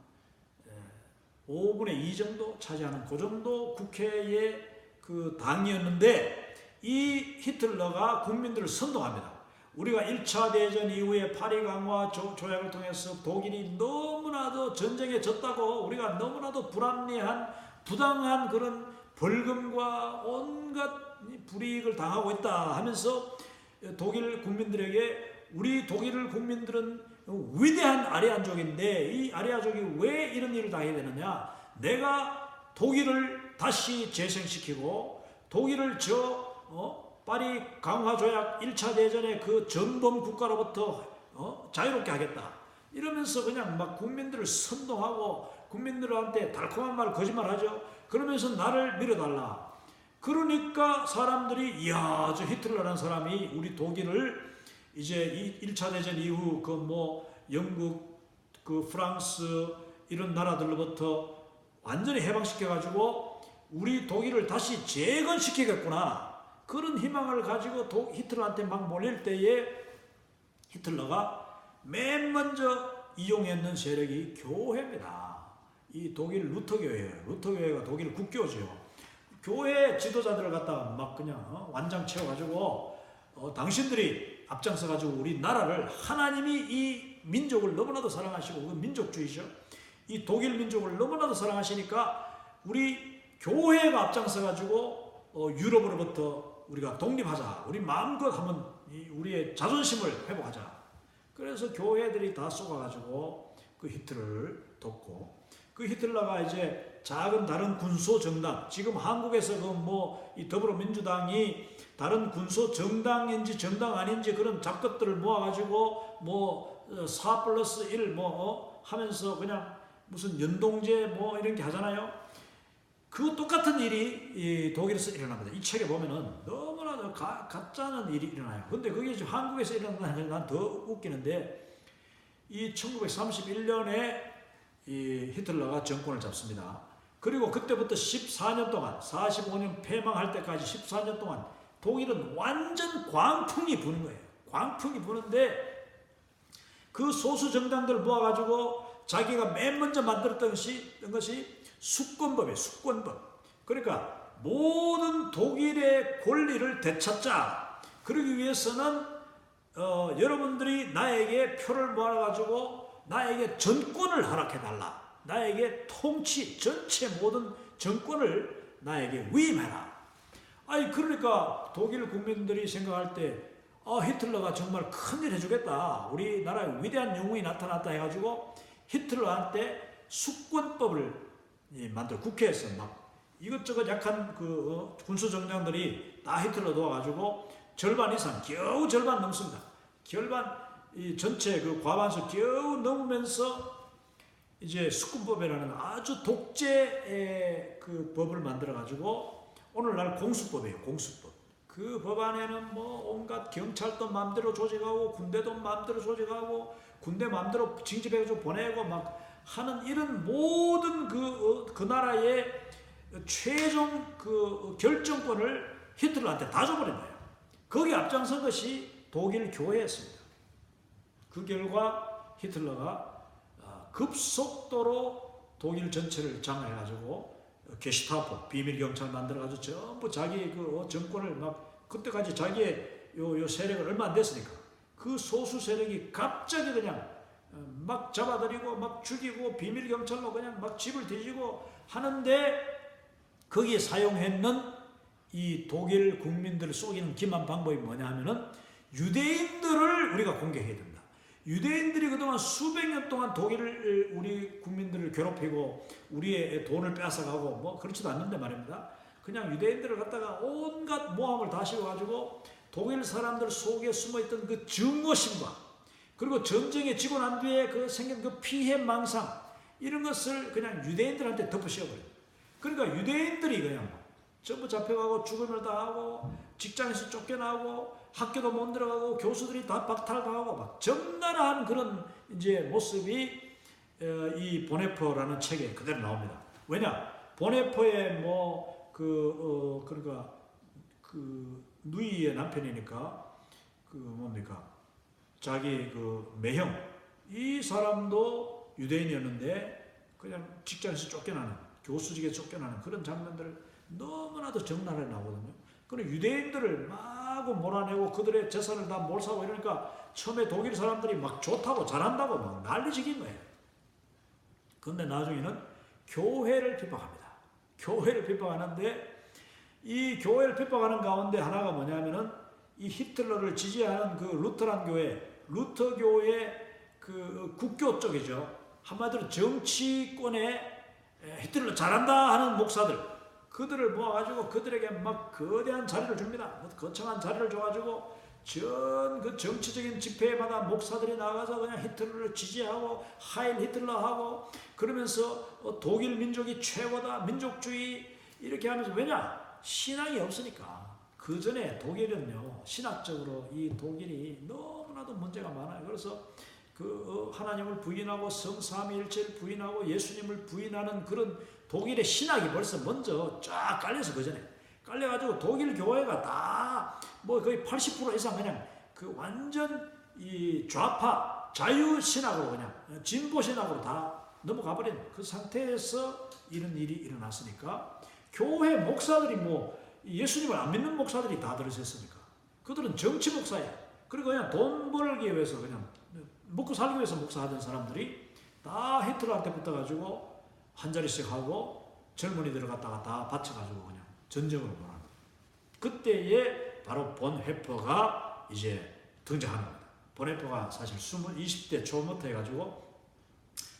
5분의 2 정도 차지하는 그 정도 국회의 그 당이었는데 이 히틀러가 국민들을 선동합니다. 우리가 1차 대전 이후에 파리 강화 조약을 통해서 독일이 너무나도 전쟁에 졌다고 우리가 너무나도 불합리한 부당한 그런 벌금과 온갖 불이익을 당하고 있다 하면서 독일 국민들에게 우리 독일 국민들은 위대한 아리아족인데 이 아리아족이 왜 이런 일을 당해야 되느냐? 내가 독일을 다시 재생시키고 독일을 파리 강화 조약 1차 대전의 그 전범 국가로부터 자유롭게 하겠다. 이러면서 그냥 막 국민들을 선동하고 국민들한테 달콤한 말 거짓말하죠. 그러면서 나를 밀어달라. 그러니까 사람들이 이야 저 히틀러라는 사람이 우리 독일을 이제 1차 대전 이후 영국 프랑스 이런 나라들로부터 완전히 해방시켜가지고 우리 독일을 다시 재건시키겠구나. 그런 희망을 가지고 히틀러한테 막 몰릴 때에 히틀러가 맨 먼저 이용했는 세력이 교회입니다. 이 독일 루터교회예요. 루터교회가 독일 국교죠. 교회 지도자들을 갖다가 막 그냥 완장 채워가지고 당신들이 앞장서가지고 우리 나라를, 하나님이 이 민족을 너무나도 사랑하시고, 그 민족주의죠. 이 독일 민족을 너무나도 사랑하시니까 우리 교회가 앞장서가지고 유럽으로부터 우리가 독립하자. 우리 마음껏 한번 우리의 자존심을 회복하자. 그래서 교회들이 다 쏘가가지고 그 히틀러를 돕고, 그 히틀러가 이제 작은 다른 군소 정당, 지금 한국에서 이 더불어민주당이 다른 군소 정당인지 정당 아닌지 그런 잡것들을 모아가지고 4+1 하면서 그냥 무슨 연동제 이런 게 하잖아요. 그 똑같은 일이 독일에서 일어납니다. 이 책에 보면은 너무나도 가짜는 일이 일어나요. 근데 그게 지금 한국에서 일어나는 난 더 웃기는데, 이 1931년에 이 히틀러가 정권을 잡습니다. 그리고 그때부터 14년 동안, 45년 패망할 때까지 14년 동안 독일은 완전 광풍이 부는 거예요. 광풍이 부는데 그 소수 정당들 모아가지고 자기가 맨 먼저 만들었던 것이 수권법이에요. 수권법. 그러니까 모든 독일의 권리를 되찾자. 그러기 위해서는 여러분들이 나에게 표를 모아가지고 나에게 전권을 허락해달라. 나에게 통치, 전체 모든 정권을 나에게 위임해라. 아니 그러니까 독일 국민들이 생각할 때 히틀러가 정말 큰일 해주겠다. 우리나라에 위대한 영웅이 나타났다 해가지고 히틀러한테 수권법을 만들어 국회에서 막 이것저것 약한 군수정장들이 다 히틀러 도와가지고 절반 이상, 겨우 절반 넘습니다. 이 전체 과반수 겨우 넘으면서 이제 수권법이라는 아주 독재의 법을 만들어가지고 오늘날 공수법이에요. 공수법. 그 법안에는 온갖 경찰도 마음대로 조직하고 군대도 마음대로 조직하고 군대 마음대로 징집해가지고 보내고 막 하는 이런 모든 그 나라의 최종 결정권을 히틀러한테 다 줘버린 거예요. 거기 앞장선 것이 독일 교회였습니다. 그 결과 히틀러가 급속도로 독일 전체를 장악해가지고 게슈타포 비밀 경찰 만들어가지고 전부 자기 정권을 막, 그때까지 자기의 요 세력을 얼마 안 됐으니까 그 소수 세력이 갑자기 그냥 막 잡아들이고 막 죽이고 비밀 경찰로 그냥 막 집을 뒤지고 하는데, 거기에 사용했는 이 독일 국민들을 속이는 기만 방법이 뭐냐 하면은 유대인들을 우리가 공격해야 된다. 유대인들이 그동안 수백 년 동안 독일을, 우리 국민들을 괴롭히고 우리의 돈을 뺏어가고 그렇지도 않는데 말입니다. 그냥 유대인들을 갖다가 온갖 모함을 다 씌워가지고 독일 사람들 속에 숨어있던 그 증오심과, 그리고 전쟁에 지고 난 뒤에 생긴 피해 망상, 이런 것을 그냥 유대인들한테 덮어씌워버려요. 그러니까 유대인들이 그냥 전부 잡혀가고 죽음을 당하고 직장에서 쫓겨나고 학교도 못 들어가고 교수들이 다 박탈당하고 막 적나라한 그런 이제 모습이 이 보네퍼라는 책에 그대로 나옵니다. 왜냐? 보네퍼의 그러니까 누이의 남편이니까 자기 매형, 이 사람도 유대인이었는데 그냥 직장에서 쫓겨나는, 교수직에 쫓겨나는 그런 장면들을 너무나도 적나라하게 나오거든요. 그런 유대인들을 마구 몰아내고 그들의 재산을 다 몰사하고 이러니까 처음에 독일 사람들이 막 좋다고 잘한다고 막 난리치긴 거예요. 그런데 나중에는 교회를 핍박합니다. 교회를 핍박하는데, 이 교회를 핍박하는 가운데 하나가 뭐냐면은 이 히틀러를 지지하는 루터란 교회, 루터교회 국교 쪽이죠. 한마디로 정치권에 히틀러 잘한다 하는 목사들, 그들을 모아가지고 그들에게 막 거대한 자리를 줍니다. 거창한 자리를 줘가지고 전 정치적인 집회마다 목사들이 나가서 그냥 히틀러를 지지하고 하일 히틀러하고 그러면서 독일 민족이 최고다, 민족주의 이렇게 하면서, 왜냐? 신앙이 없으니까. 그 전에 독일은요, 신학적으로 이 독일이 너무나도 문제가 많아요. 그래서 하나님을 부인하고 성삼위일체를 부인하고 예수님을 부인하는 그런 독일의 신학이 벌써 먼저 쫙 깔려서 그 전에 깔려가지고 독일 교회가 다 뭐 거의 80% 이상 그냥 그 완전 이 좌파 자유 신학으로 그냥 진보 신학으로 다 넘어가 버린 그 상태에서 이런 일이 일어났으니까 교회 목사들이 뭐 예수님을 안 믿는 목사들이 다 들어섰으니까 그들은 정치 목사야. 그리고 그냥 돈 벌기 위해서 그냥 먹고 살기 위해서 목사하던 사람들이 다 히틀러한테 붙어가지고 한 자리씩 하고 젊은이들을 갖다가 다 바쳐가지고 그냥 전쟁으로 몰아넣은 그때에 바로 본헤퍼가 이제 등장하는 겁니다. 본헤퍼가 사실 20대 초부터 해가지고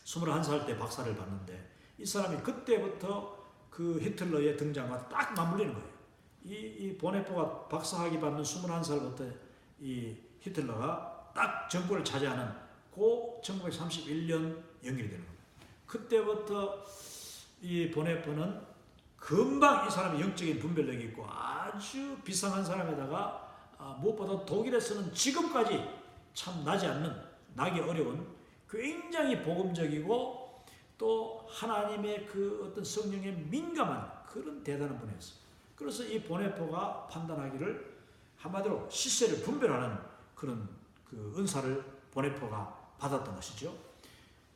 21살 때 박사를 받는데 이 사람이 그때부터 그 히틀러의 등장과 딱 맞물리는 거예요. 이 본헤퍼가 박사학위 받는 21살부터 이 히틀러가 딱 정권을 차지하는 그 1931년 연결이 되는 겁니다. 그때부터 이 본헤퍼는 금방 이 사람이 영적인 분별력이 있고 아주 비상한 사람에다가 무엇보다 독일에서는 지금까지 참 나지 않는, 나기 어려운 굉장히 복음적이고 또 하나님의 그 어떤 성령에 민감한 그런 대단한 분이었어요. 그래서 이 본헤퍼가 판단하기를 한마디로 시세를 분별하는 그런 그 은사를 본헤퍼가 받았던 것이죠.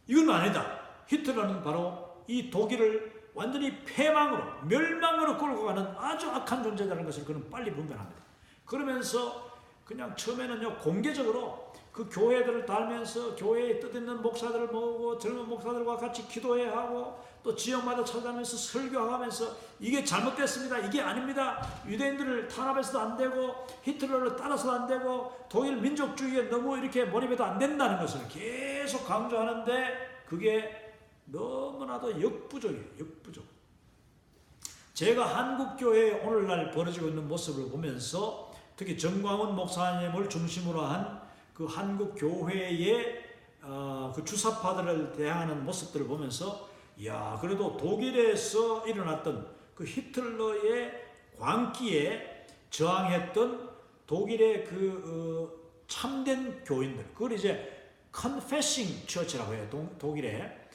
이건 아니다. 히틀러는 바로 이 독일을 완전히 패망으로, 멸망으로 끌고 가는 아주 악한 존재라는 것을 그는 빨리 분별합니다. 그러면서 그냥 처음에는요, 공개적으로 그 교회들을 달면서 교회에 뜻있는 목사들을 모으고 젊은 목사들과 같이 기도해야 하고 또 지역마다 찾아가면서 설교하면서 이게 잘못됐습니다. 이게 아닙니다. 유대인들을 탄압해서도 안 되고 히틀러를 따라서도 안 되고 독일 민족주의에 너무 이렇게 몰입해도 안 된다는 것을 계속 강조하는데 그게 너무나도 역부족이에요. 역부족. 제가 한국교회에 오늘날 벌어지고 있는 모습을 보면서 특히 정광훈 목사님을 중심으로 한 그 한국교회의 그 주사파들을 대항하는 모습들을 보면서 야, 그래도 독일에서 일어났던 그 히틀러의 광기에 저항했던 독일의 그 참된 교인들, 그걸 이제 Confessing Church라고 해요. 독일에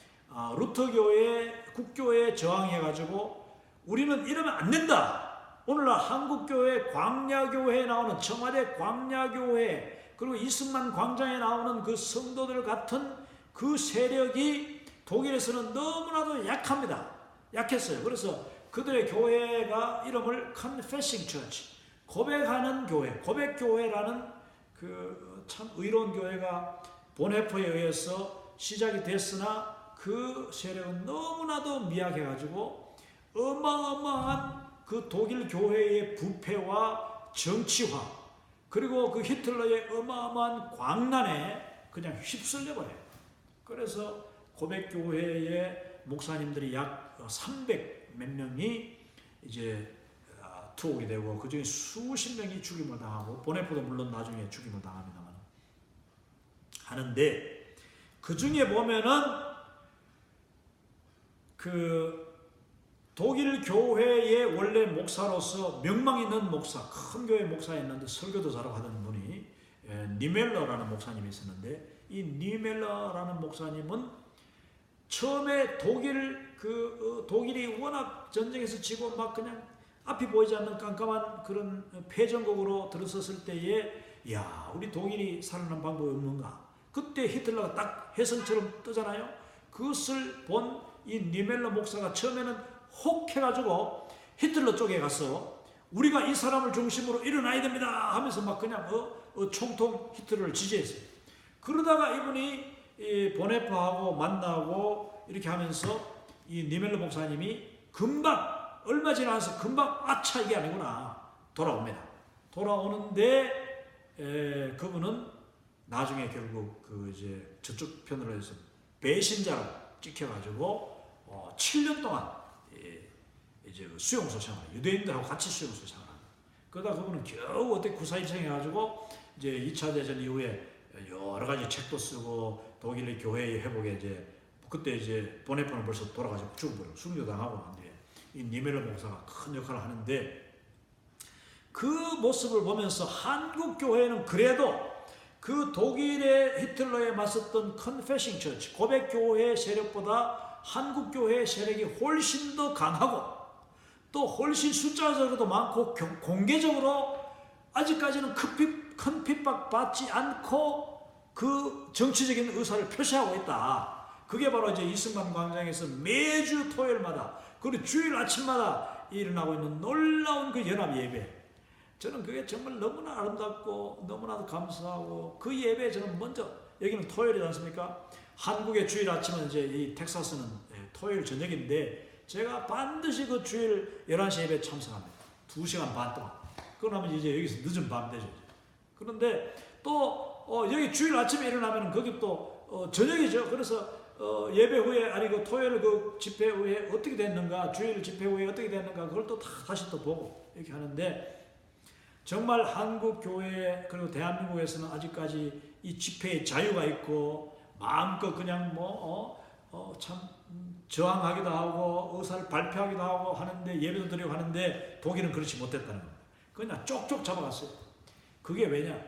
루터 교회, 국교회에 저항해가지고 우리는 이러면 안 된다. 오늘날 한국교회, 광야교회에 나오는 청와대 광야교회 그리고 이승만 광장에 나오는 그 성도들 같은 그 세력이 독일에서는 너무나도 약합니다. 약했어요. 그래서 그들의 교회가 이름을 Confessing Church, 고백하는 교회, 고백교회라는 그 참 의로운 교회가 본헤퍼에 의해서 시작이 됐으나 그 세력은 너무나도 미약해가지고 어마어마한 그 독일 교회의 부패와 정치화 그리고 그 히틀러의 어마어마한 광란에 그냥 휩쓸려 버려요. 그래서 고백교회의 목사님들이 약 300 몇 명이 이제 투옥이 되고 그 중에 수십 명이 죽임을 당하고 본헤퍼도 물론 나중에 죽임을 당합니다만 하는데 그 중에 보면은 그 독일 교회의 원래 목사로서 명망 있는 목사, 큰 교회 목사였는데 설교도 잘하고 하던 분이 니멜러라는 목사님이 있었는데 이 니멜러라는 목사님은 처음에 독일이 워낙 전쟁에서 지고 막 그냥 앞이 보이지 않는 깜깜한 그런 패전국으로 들어섰을 때에 야, 우리 독일이 살아난 방법이 없는가? 그때 히틀러가 딱 혜성처럼 뜨잖아요. 그것을 본 이 니멜러 목사가 처음에는 혹해가지고 히틀러 쪽에 가서 우리가 이 사람을 중심으로 일어나야 됩니다 하면서 막 그냥 총통 히틀러를 지지했어요. 그러다가 이분이 본헤퍼하고 만나고 이렇게 하면서 이 니멜러 목사님이 금방 얼마 지나서 금방 아차 이게 아니구나 돌아옵니다. 돌아오는데 그분은 나중에 결국 그 이제 저쪽 편으로 해서 배신자로 찍혀가지고 7년 동안 이제 수용소 생활, 유대인들하고 같이 수용소 생활합니다. 그러다 그분은 겨우 어떻게 구사일생 해가지고 이제 2차 대전 이후에 여러 가지 책도 쓰고 독일의 교회의 회복에 이제 그때 이제 본헤퍼는 벌써 돌아가지고 죽어버리고 순교당하고 한데 이 니멜러 목사가 큰 역할을 하는데 그 모습을 보면서 한국 교회는 그래도 그 독일의 히틀러에 맞섰던 컨페싱 처치, 고백 교회의 세력보다 한국교회 세력이 훨씬 더 강하고 또 훨씬 숫자적으로도 많고 공개적으로 아직까지는 큰 핍박 받지 않고 그 정치적인 의사를 표시하고 있다. 그게 바로 이제 이승만 광장에서 매주 토요일마다 그리고 주일 아침마다 일어나고 있는 놀라운 그 연합 예배. 저는 그게 정말 너무나 아름답고 너무나도 감사하고 그 예배에 저는 먼저 여기는 토요일이지 않습니까? 한국의 주일 아침은 이제 이 텍사스는 토요일 저녁인데 제가 반드시 그 주일 11시 예배에 참석합니다. 2시간 반 동안. 그러면 이제 여기서 늦은 밤 되죠. 그런데 또 여기 주일 아침에 일어나면 거기 또 저녁이죠. 그래서 예배 후에 아니 그 토요일 그 집회 후에 어떻게 됐는가, 주일 집회 후에 어떻게 됐는가 그걸 또 다시 또 보고 이렇게 하는데 정말 한국 교회 그리고 대한민국에서는 아직까지 이 집회의 자유가 있고 마음껏 그냥 참 저항하기도 하고 의사를 발표하기도 하고 하는데 예배도 드리고 하는데 독일은 그렇지 못했다는 겁니다. 그냥 쪽쪽 잡아갔어요. 그게 왜냐?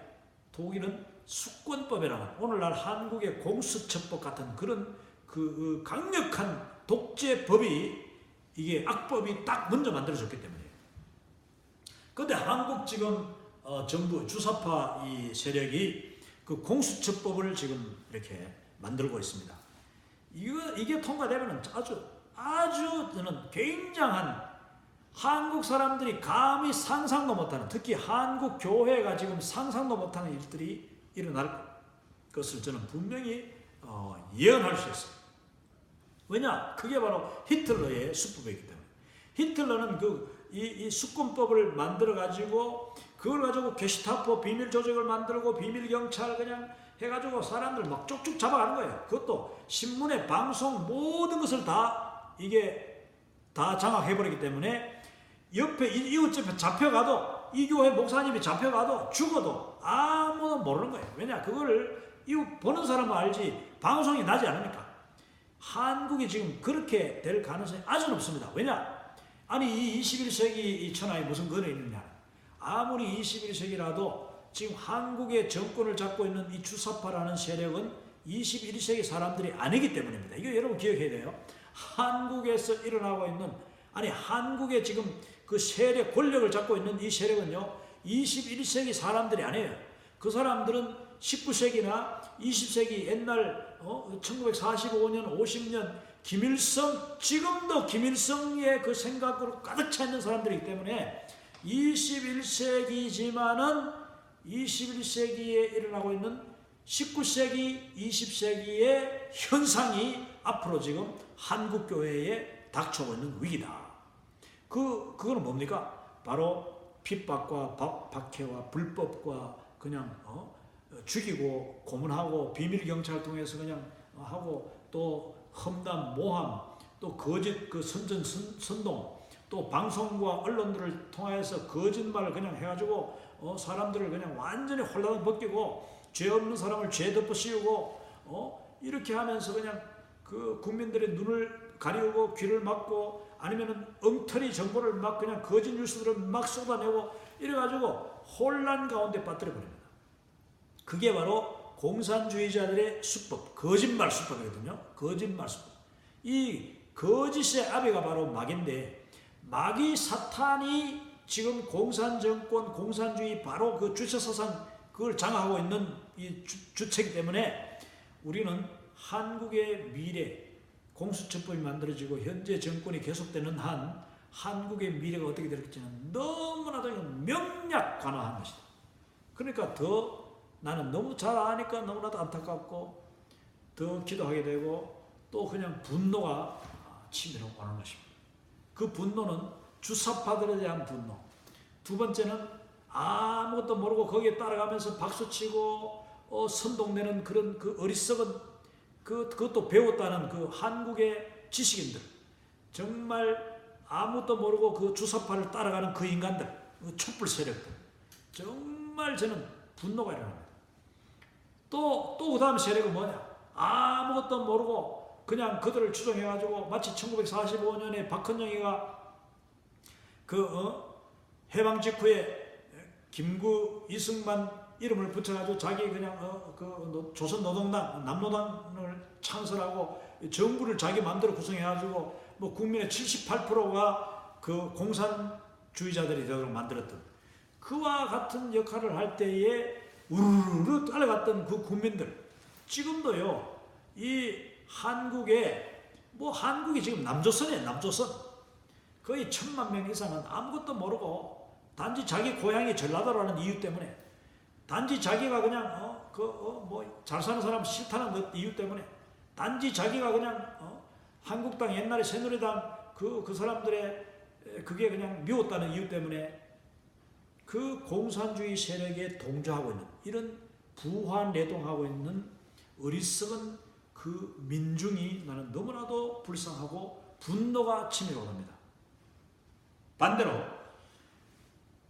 독일은 수권법이라는 오늘날 한국의 공수처법 같은 그런 그 강력한 독재법이 이게 악법이 딱 먼저 만들어졌기 때문이에요. 그런데 한국 지금 정부 주사파 이 세력이 그 공수처법을 지금 이렇게 만들고 있습니다. 이게 통과되면 아주 저는 굉장한 한국 사람들이 감히 상상도 못하는 특히 한국 교회가 지금 상상도 못하는 일들이 일어날 것을 저는 분명히 예언할 수 있어요. 왜냐? 그게 바로 히틀러의 수법이기 때문에. 히틀러는 이 수권법을 만들어 가지고 그걸 가지고 게슈타포 비밀 조직을 만들고 비밀 경찰 그냥 해가지고 사람들 막 쭉쭉 잡아가는 거예요. 그것도 신문에 방송 모든 것을 다 장악해버리기 때문에 옆에 이웃집에 잡혀가도 이 교회 목사님이 잡혀가도 죽어도 아무도 모르는 거예요. 왜냐? 그거를 이웃 보는 사람은 알지 방송이 나지 않으니까. 한국이 지금 그렇게 될 가능성이 아주 높습니다. 왜냐? 아니 이 21세기 이 천하에 무슨 근원이 있느냐. 아무리 21세기라도 지금 한국의 정권을 잡고 있는 이 주사파라는 세력은 21세기 사람들이 아니기 때문입니다. 이거 여러분 기억해야 돼요. 한국에서 일어나고 있는 한국의 지금 그 세력 권력을 잡고 있는 이 세력은요 21세기 사람들이 아니에요. 그 사람들은 19세기나 20세기 옛날 1945년 50년 김일성 지금도 김일성의 그 생각으로 가득 차 있는 사람들이기 때문에 21세기지만은 21세기에 일어나고 있는 19세기 20세기의 현상이 앞으로 지금 한국교회에 닥쳐오고 있는 위기다. 그거는 뭡니까? 바로 핍박과 박해와 불법과 그냥 죽이고 고문하고 비밀경찰 통해서 그냥 하고 또 험담 모함 또 거짓 그 선동 또 방송과 언론들을 통해서 거짓말을 그냥 해가지고 사람들을 그냥 완전히 혼란을 벗기고 죄 없는 사람을 죄 덮어 씌우고 이렇게 하면서 그냥 그 국민들의 눈을 가리우고 귀를 막고 아니면은 엉터리 정보를 막 그냥 거짓 뉴스들을 막 쏟아내고 이래가지고 혼란 가운데 빠뜨려 버립니다. 그게 바로 공산주의자들의 수법, 거짓말 수법이거든요. 거짓말 수법. 이 거짓의 아비가 바로 마귀인데 마귀 사탄이 지금 공산정권, 공산주의 바로 그 주체사상 그걸 장악하고 있는 이 주체이기 때문에 우리는 한국의 미래, 공수처법이 만들어지고 현재 정권이 계속되는 한 한국의 미래가 어떻게 될지는 너무나도 명약관화한 것이다. 그러니까 더 나는 너무 잘 아니까 너무나도 안타깝고 더 기도하게 되고 또 그냥 분노가 치밀어 오는 것입니다. 그 분노는 주사파들에 대한 분노. 두 번째는 아무것도 모르고 거기에 따라가면서 박수치고 선동내는 그런 그 어리석은 그것도 배웠다는 그 한국의 지식인들. 정말 아무것도 모르고 그 주사파를 따라가는 그 인간들, 그 촛불 세력들. 정말 저는 분노가 일어납니다. 또 그 다음 세력은 뭐냐? 아무것도 모르고 그냥 그들을 추종해가지고 마치 1945년에 박헌영이가 해방 직후에 김구 이승만 이름을 붙여가지고 자기 그냥 조선노동당 남노당을 창설하고 정부를 자기 마음대로 구성해가지고 뭐 국민의 78%가 그 공산주의자들이 되도록 만들었던 그와 같은 역할을 할 때에 우르르 따라갔던 그 국민들, 지금도요 이 한국에 뭐 한국이 지금 남조선이에요. 남조선 거의 1,000만 명 이상은 아무것도 모르고 단지 자기 고향이 전라도라는 이유 때문에, 단지 자기가 그냥 뭐 잘 사는 사람 싫다는 그 이유 때문에, 단지 자기가 그냥 한국당 옛날에 새누리당 그 사람들의 그게 그냥 미웠다는 이유 때문에 그 공산주의 세력에 동조하고 있는, 이런 부화내동하고 있는 어리석은 그 민중이 나는 너무나도 불쌍하고 분노가 치밀어 오릅니다. 반대로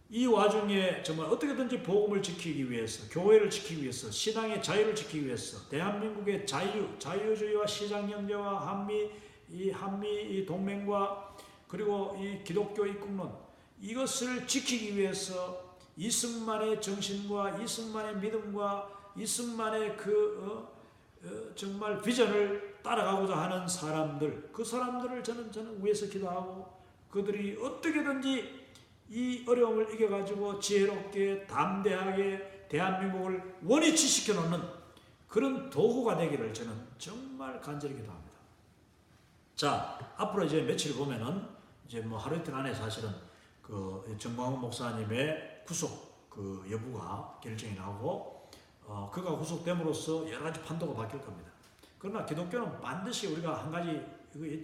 이 와중에 정말 어떻게든지 복음을 지키기 위해서, 교회를 지키기 위해서, 신앙의 자유를 지키기 위해서, 대한민국의 자유주의와 시장경제와 한미 동맹과 그리고 이 기독교 입국론, 이것을 지키기 위해서 이승만의 정신과 이승만의 믿음과 이승만의 정말 비전을 따라가고자 하는 사람들, 그 사람들을 저는 위해서 기도하고, 그들이 어떻게든지 이 어려움을 이겨가지고 지혜롭게 담대하게 대한민국을 원위치시켜 놓는 그런 도구가 되기를 저는 정말 간절히 기도합니다. 자, 앞으로 이제 며칠 보면은 이제 뭐 하루 이틀 안에 사실은 그 정광훈 목사님의 구속 그 여부가 결정이 나오고, 그가 구속됨으로써 여러 가지 판도가 바뀔 겁니다. 그러나 기독교는 반드시 우리가 한 가지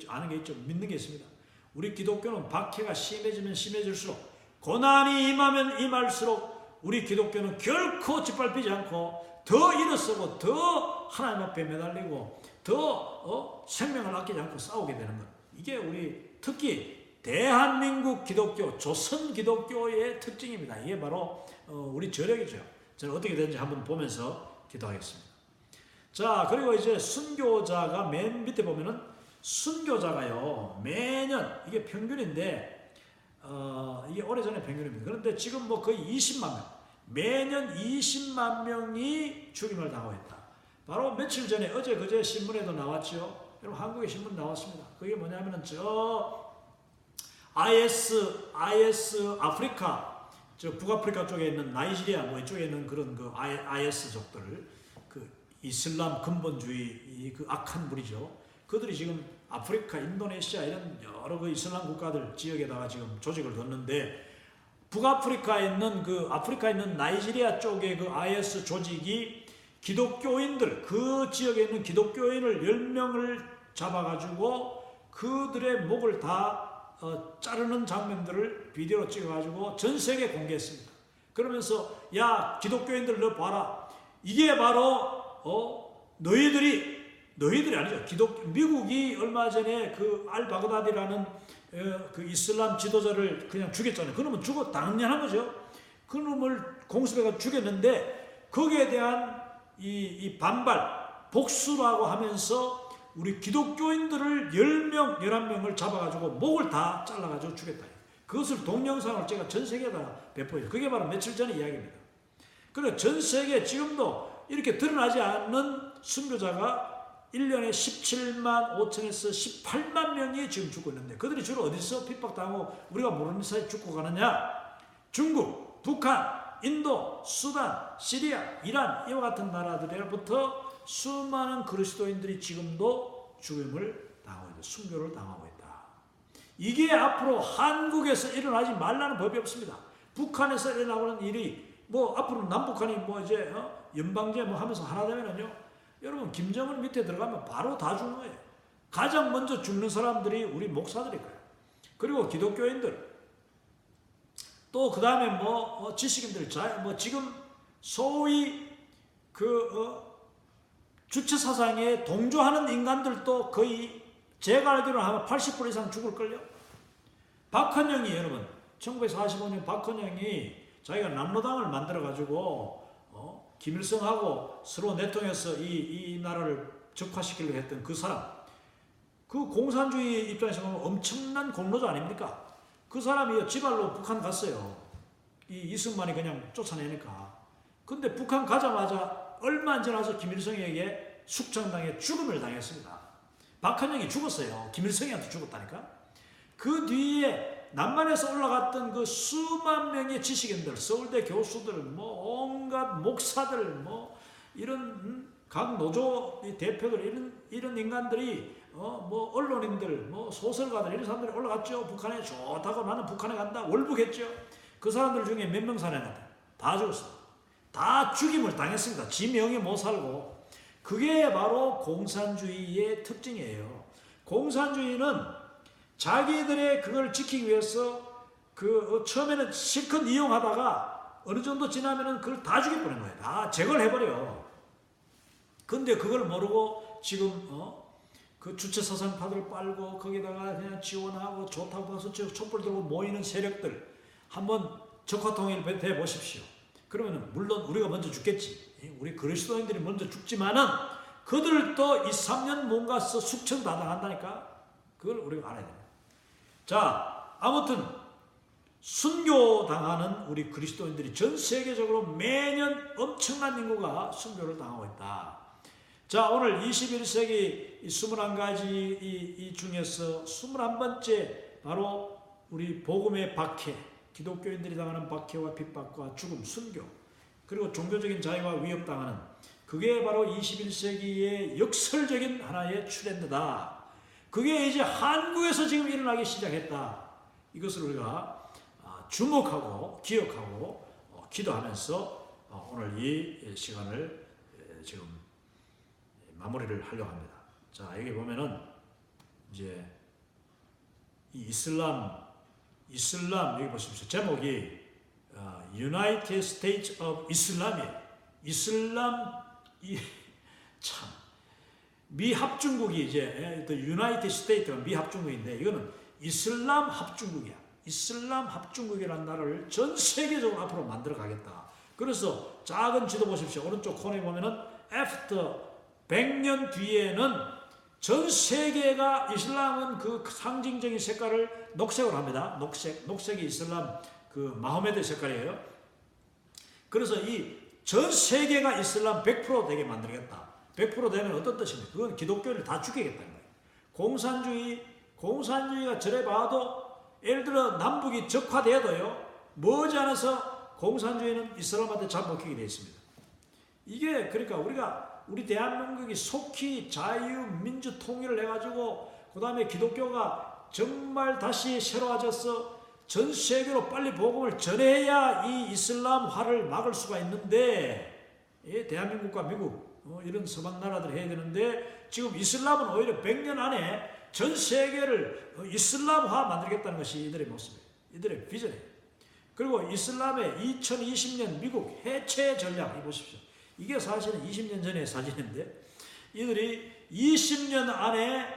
아는 게 있죠. 믿는 게 있습니다. 우리 기독교는 박해가 심해지면 심해질수록, 고난이 임하면 임할수록 우리 기독교는 결코 짓밟히지 않고 더 일어서고 더 하나님 앞에 매달리고 더 생명을 아끼지 않고 싸우게 되는 것. 이게 우리 특히 대한민국 기독교, 조선 기독교의 특징입니다. 이게 바로 우리 저력이죠. 저는 어떻게 되는지 한번 보면서 기도하겠습니다. 자, 그리고 이제 순교자가 맨 밑에 보면은 순교자가요 매년, 이게 평균인데 이게 오래전에 평균입니다. 그런데 지금 뭐 거의 20만 명, 매년 20만 명이 죽임을 당하고 있다. 바로 며칠 전에 어제 그제 신문에도 나왔죠. 여러분 한국의 신문 나왔습니다. 그게 뭐냐면은 IS 아프리카, 북아프리카 쪽에 있는 나이지리아 뭐 이쪽에 있는 그런 그 IS족들, 그 이슬람 근본주의 그 악한 무리죠. 그들이 지금 아프리카, 인도네시아 이런 여러 그 이슬람 국가들 지역에다가 지금 조직을 뒀는데, 북아프리카에 있는 아프리카에 있는 나이지리아 쪽의 그 IS 조직이 기독교인들, 그 지역에 있는 기독교인을 10명을 잡아가지고 그들의 목을 다 자르는 장면들을 비디오로 찍어가지고 전 세계에 공개했습니다. 그러면서 야 기독교인들 너 봐라, 이게 바로 너희들이 아니죠. 미국이 얼마 전에 그 알바그다디라는 그 이슬람 지도자를 그냥 죽였잖아요. 그놈은 당연한 거죠. 그놈을 공습해가 죽였는데 거기에 대한 이 반발, 복수라고 하면서 우리 기독교인들을 10명, 11명을 잡아가지고 목을 다 잘라가지고 죽였다. 그것을 동영상을 제가 전 세계에다 배포해요. 그게 바로 며칠 전의 이야기입니다. 그리고 전 세계에 지금도 이렇게 드러나지 않는 순교자가 1년에 17만 5천에서 18만 명이 지금 죽고 있는데, 그들이 주로 어디서 핍박당하고 우리가 모르는 사이에 죽고 가느냐? 중국, 북한, 인도, 수단, 시리아, 이란 이와 같은 나라들로부터 수많은 그리스도인들이 지금도 죽임을 당하고 있다. 순교를 당하고 있다. 이게 앞으로 한국에서 일어나지 말라는 법이 없습니다. 북한에서 일어나는 일이 뭐 앞으로 남북한이 뭐 이제 연방제 뭐 하면서 하나 되면은요, 여러분 김정은 밑에 들어가면 바로 다 죽는 거예요. 가장 먼저 죽는 사람들이 우리 목사들일 거예요. 그리고 기독교인들, 또 그 다음에 뭐 지식인들, 뭐 지금 소위 주체 사상에 동조하는 인간들도 거의 제가 알기로는 아마 80% 이상 죽을걸요. 박헌영이, 여러분 1945년 박헌영이 자기가 남로당을 만들어가지고 김일성하고 서로 내통해서 이 나라를 적화시키려고 했던 그 사람, 그 공산주의 입장에서 보면 엄청난 공로자 아닙니까? 그 사람이 지발로 북한 갔어요. 이승만이 그냥 쫓아내니까. 근데 북한 가자마자 얼마 안 지나서 김일성에게 숙청당해 죽음을 당했습니다. 박헌영이 죽었어요. 김일성이한테 죽었다니까. 그 뒤에 남한에서 올라갔던 그 수만 명의 지식인들, 서울대 교수들, 뭐 온갖 목사들, 뭐 이런 각 노조 대표들 이런 인간들이 뭐 언론인들, 뭐 소설가들 이런 사람들이 올라갔죠. 북한에 좋다고 나는 북한에 간다 월북했죠. 그 사람들 중에 몇 명 살아났다. 다 죽었어. 다 죽임을 당했습니다. 지 명예 못 살고. 그게 바로 공산주의의 특징이에요. 공산주의는 자기들의 그걸 지키기 위해서 처음에는 실컷 이용하다가 어느 정도 지나면은 그걸 다 죽여버리는 거예요. 다 제거를 해버려. 근데 그걸 모르고 지금 그 주체사상파들 빨고 거기다가 그냥 지원하고 좋다고 해서 촛불 들고 모이는 세력들 한번 적화통일 돼 보십시오. 그러면은 물론 우리가 먼저 죽겠지. 우리 그리스도인들이 먼저 죽지만은 그들도 2, 3년 뭔가 숙청 다 당한다니까. 그걸 우리가 알아야 됩니다. 자, 아무튼 순교당하는 우리 그리스도인들이 전 세계적으로 매년 엄청난 인구가 순교를 당하고 있다. 자, 오늘 21세기 21가지 이 중에서 21번째 바로 우리 복음의 박해, 기독교인들이 당하는 박해와 핍박과 죽음, 순교, 그리고 종교적인 자유와 위협당하는 그게 바로 21세기의 역설적인 하나의 트렌드다. 그게 이제 한국에서 지금 일어나기 시작했다. 이것을 우리가 주목하고 기억하고 기도하면서 오늘 이 시간을 지금 마무리를 하려고 합니다. 자, 여기 보면은 이제 이 이슬람 여기 보십시오. 제목이 United States of Islam이에요. 이슬람 참 미합중국이 이제 유나이티드 스테이트가 미합중국인데 이거는 이슬람 합중국이야. 이슬람 합중국이라는 나라를 전 세계적으로 앞으로 만들어 가겠다. 그래서 작은 지도 보십시오. 오른쪽 코너에 보면은 after 100년 뒤에는 전 세계가 이슬람은 그 상징적인 색깔을 녹색으로 합니다. 녹색이 이슬람 그 마호메드 색깔이에요. 그래서 이 전 세계가 이슬람 100% 되게 만들겠다. 100% 되면 어떤 뜻입니까? 그건 기독교를 다 죽이겠다는 거예요. 공산주의가 저래 봐도 예를 들어 남북이 적화되어도요. 머지않아서 공산주의는 이슬람한테 잡먹히게 되어 있습니다. 이게 그러니까 우리 대한민국이 속히 자유, 민주 통일을 해가지고 그 다음에 기독교가 정말 다시 새로워져서 전 세계로 빨리 복음을 전해야 이 이슬람화를 막을 수가 있는데 대한민국과 미국 이런 서방 나라들이 해야 되는데 지금 이슬람은 오히려 100년 안에 전 세계를 이슬람화 만들겠다는 것이 이들의 모습이에요. 이들의 비전이에요. 그리고 이슬람의 2020년 미국 해체 전략 보십시오. 이게 사실은 20년 전의 사진인데 이들이 20년 안에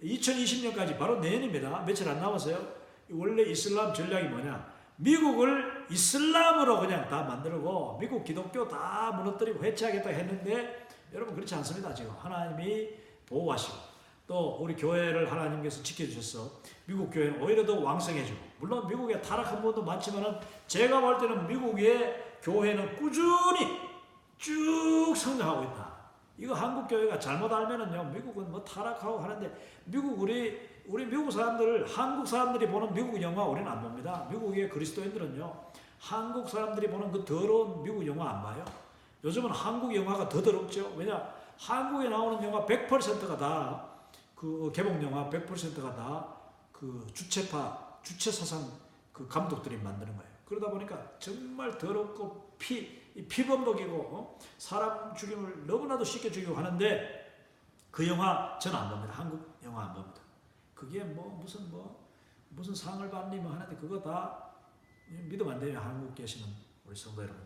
2020년까지 바로 내년입니다. 며칠 안 남았어요. 원래 이슬람 전략이 뭐냐? 미국을 이슬람으로 그냥 다 만들고 미국 기독교 다 무너뜨리고 해체하겠다 했는데 여러분 그렇지 않습니다. 지금 하나님이 보호하시고 또 우리 교회를 하나님께서 지켜주셔서 미국 교회는 오히려 더 왕성해지고 물론 미국에 타락한 분도 많지만은 제가 볼 때는 미국의 교회는 꾸준히 쭉 성장하고 있다. 이거 한국 교회가 잘못 알면은요 미국은 뭐 타락하고 하는데 우리 미국 사람들 한국 사람들이 보는 미국 영화 우리는 안 봅니다. 미국의 그리스도인들은요 한국 사람들이 보는 그 더러운 미국 영화 안 봐요. 요즘은 한국 영화가 더 더럽죠. 왜냐 한국에 나오는 영화 100%가 다 그 개봉 영화 100%가 다 그 주체사상 그 감독들이 만드는 거예요. 그러다 보니까 정말 더럽고 피범벅이고 사람 죽임을 너무나도 쉽게 죽이고 하는데 그 영화 저는 안 봅니다. 한국 영화 안 봅니다. 그게 무슨 상을 받니 뭐 하는데 그거 다 믿으면 안 돼요. 한국 계시는 우리 성도 여러분.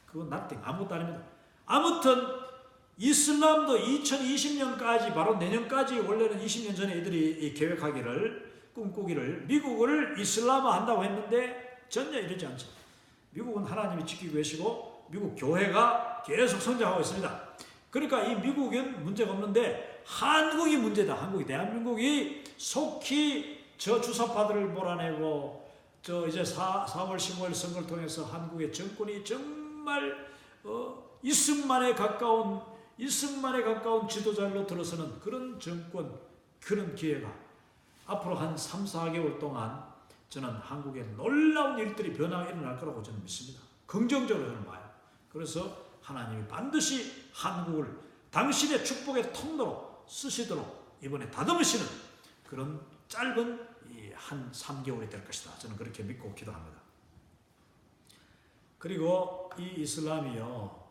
그건 nothing 아무것도 아닙니다. 아무튼 이슬람도 2020년까지 바로 내년까지 원래는 20년 전에 이들이 계획하기를 꿈꾸기를 미국을 이슬람화 한다고 했는데 전혀 이러지 않죠. 미국은 하나님이 지키고 계시고 미국 교회가 계속 성장하고 있습니다. 그러니까 이 미국은 문제가 없는데 한국이 문제다. 한국이 대한민국이 속히 저 주사파들을 몰아내고 저 이제 4월 15일 선거를 통해서 한국의 정권이 정말 이승만에 가까운 지도자로 들어서는 그런 정권 그런 기회가 앞으로 한 3, 4개월 동안 저는 한국에 놀라운 일들이 변화가 일어날 거라고 저는 믿습니다. 긍정적으로 저는 봐요. 그래서 하나님이 반드시 한국을 당신의 축복의 통로로 쓰시도록 이번에 다듬으시는 그런 짧은 한 3개월이 될 것이다. 저는 그렇게 믿고 기도합니다. 그리고 이 이슬람이요,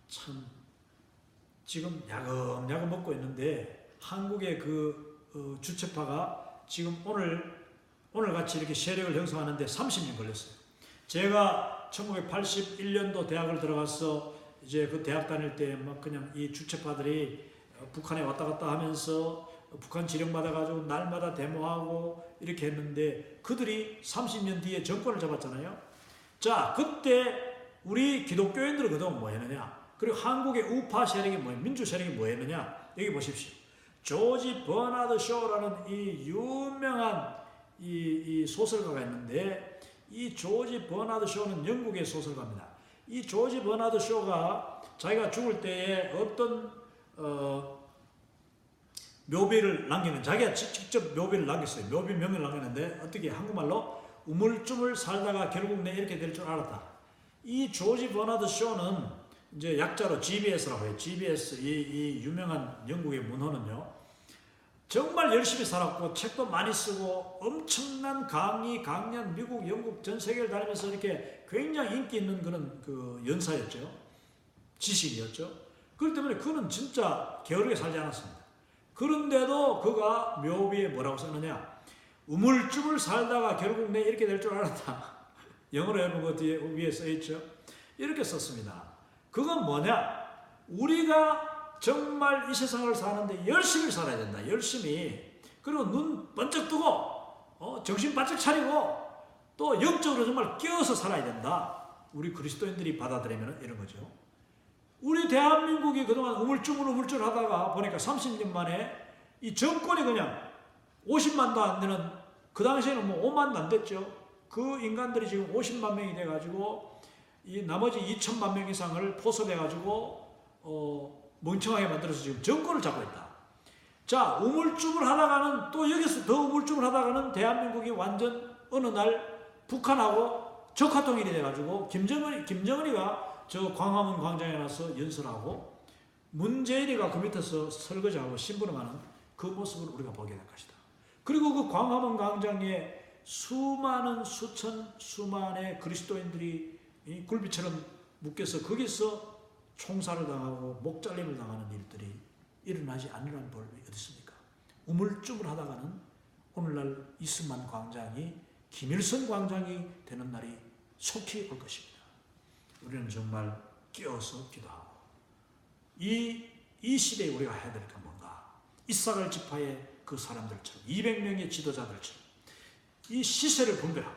참 지금 야금야금 먹고 있는데 한국의 그 주체파가 지금 오늘 같이 이렇게 세력을 형성하는데 30년 걸렸어요. 제가 1981년도 대학을 들어가서 이제 그 대학 다닐 때 막 그냥 이 주체파들이 북한에 왔다 갔다 하면서 북한 지령받아가지고 날마다 데모하고 이렇게 했는데 그들이 30년 뒤에 정권을 잡았잖아요. 자, 그때 우리 기독교인들은 그동안 뭐 했느냐? 그리고 한국의 우파 세력이 민주 세력이 뭐 했느냐? 여기 보십시오. 조지 버나드 쇼라는 이 유명한 이 소설가가 있는데 이 조지 버나드 쇼는 영국의 소설가입니다. 이 조지 버나드 쇼가 자기가 죽을 때에 어떤 묘비를 남기는, 자기가 직접 묘비를 남겼어요. 묘비 명을 남겼는데 어떻게 한국말로 우물쭈물 살다가 결국 내 이렇게 될 줄 알았다. 이 조지 버나드 쇼는 이제 약자로 GBS라고 해요. GBS 이 유명한 영국의 문호는요. 정말 열심히 살았고 책도 많이 쓰고 엄청난 강연 미국, 영국 전 세계를 다니면서 이렇게 굉장히 인기 있는 그런 그 연사였죠. 지식이었죠. 그렇기 때문에 그는 진짜 게으르게 살지 않았습니다. 그런데도 그가 묘비에 뭐라고 썼느냐? 우물쭈물 살다가 결국 내 이렇게 될 줄 알았다. 영어로 여러분 그 뒤에 위에 써있죠. 이렇게 썼습니다. 그건 뭐냐? 우리가 정말 이 세상을 사는데 열심히 살아야 된다. 열심히. 그리고 눈 번쩍 뜨고 정신 바짝 차리고 또 영적으로 정말 끼어서 살아야 된다. 우리 그리스도인들이 받아들이면 이런 거죠. 우리 대한민국이 그동안 우물쭈물 하다가 보니까 30년 만에 이 정권이 그냥 50만도 안 되는, 그 당시에는 뭐 5만도 안 됐죠. 그 인간들이 지금 50만 명이 돼가지고 이 나머지 2천만 명 이상을 포섭해가지고 멍청하게 만들어서 지금 정권을 잡고 있다. 자, 우물쭈물 하다가는 또 여기서 더 우물쭈물 하다가는 대한민국이 완전 어느 날 북한하고 적화통일이 돼가지고 김정은이가 저 광화문 광장에 나서 연설하고 문재인이가 그 밑에서 설거지하고 심부름하는 그 모습을 우리가 보게 될 것이다. 그리고 그 광화문 광장에 수만의 그리스도인들이 이 굴비처럼 묶여서 거기서 총살을 당하고 목 잘림을 당하는 일들이 일어나지 않으라는 법이 어디 있습니까? 우물쭈물 하다가는 오늘날 이승만 광장이 김일성 광장이 되는 날이 속히 올 것입니다. 우리는 정말 끼어서 기도하고 이 시대에 우리가 해야 될 게 뭔가? 이사갈 지파의 그 사람들처럼 200명의 지도자들처럼 이 시세를 분별하고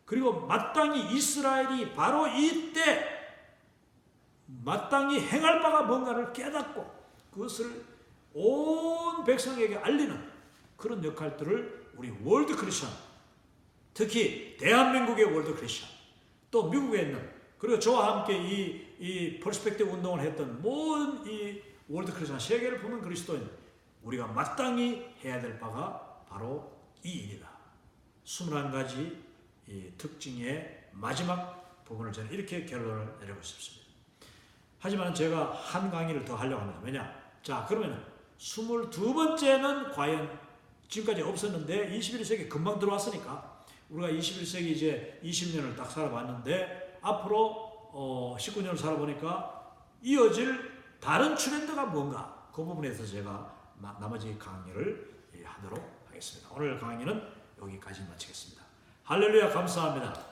그리고 마땅히 이스라엘이 바로 이때 마땅히 행할 바가 뭔가를 깨닫고 그것을 온 백성에게 알리는 그런 역할들을 우리 월드 크리스천, 특히 대한민국의 월드 크리스천, 또 미국에 있는, 그리고 저와 함께 이 퍼스펙티브 운동을 했던 모든 이 월드 크리스천, 세계를 보는 그리스도인, 우리가 마땅히 해야 될 바가 바로 이 일이다. 21가지 이 특징의 마지막 부분을 저는 이렇게 결론을 내리고 싶습니다. 하지만 제가 한 강의를 더 하려고 합니다. 왜냐? 자, 그러면 22번째는 과연 지금까지 없었는데 21세기 금방 들어왔으니까 우리가 21세기 이제 20년을 딱 살아봤는데 앞으로 19년을 살아보니까 이어질 다른 트렌드가 뭔가, 그 부분에 대해서 제가 나머지 강의를 하도록 하겠습니다. 오늘 강의는 여기까지 마치겠습니다. 할렐루야, 감사합니다.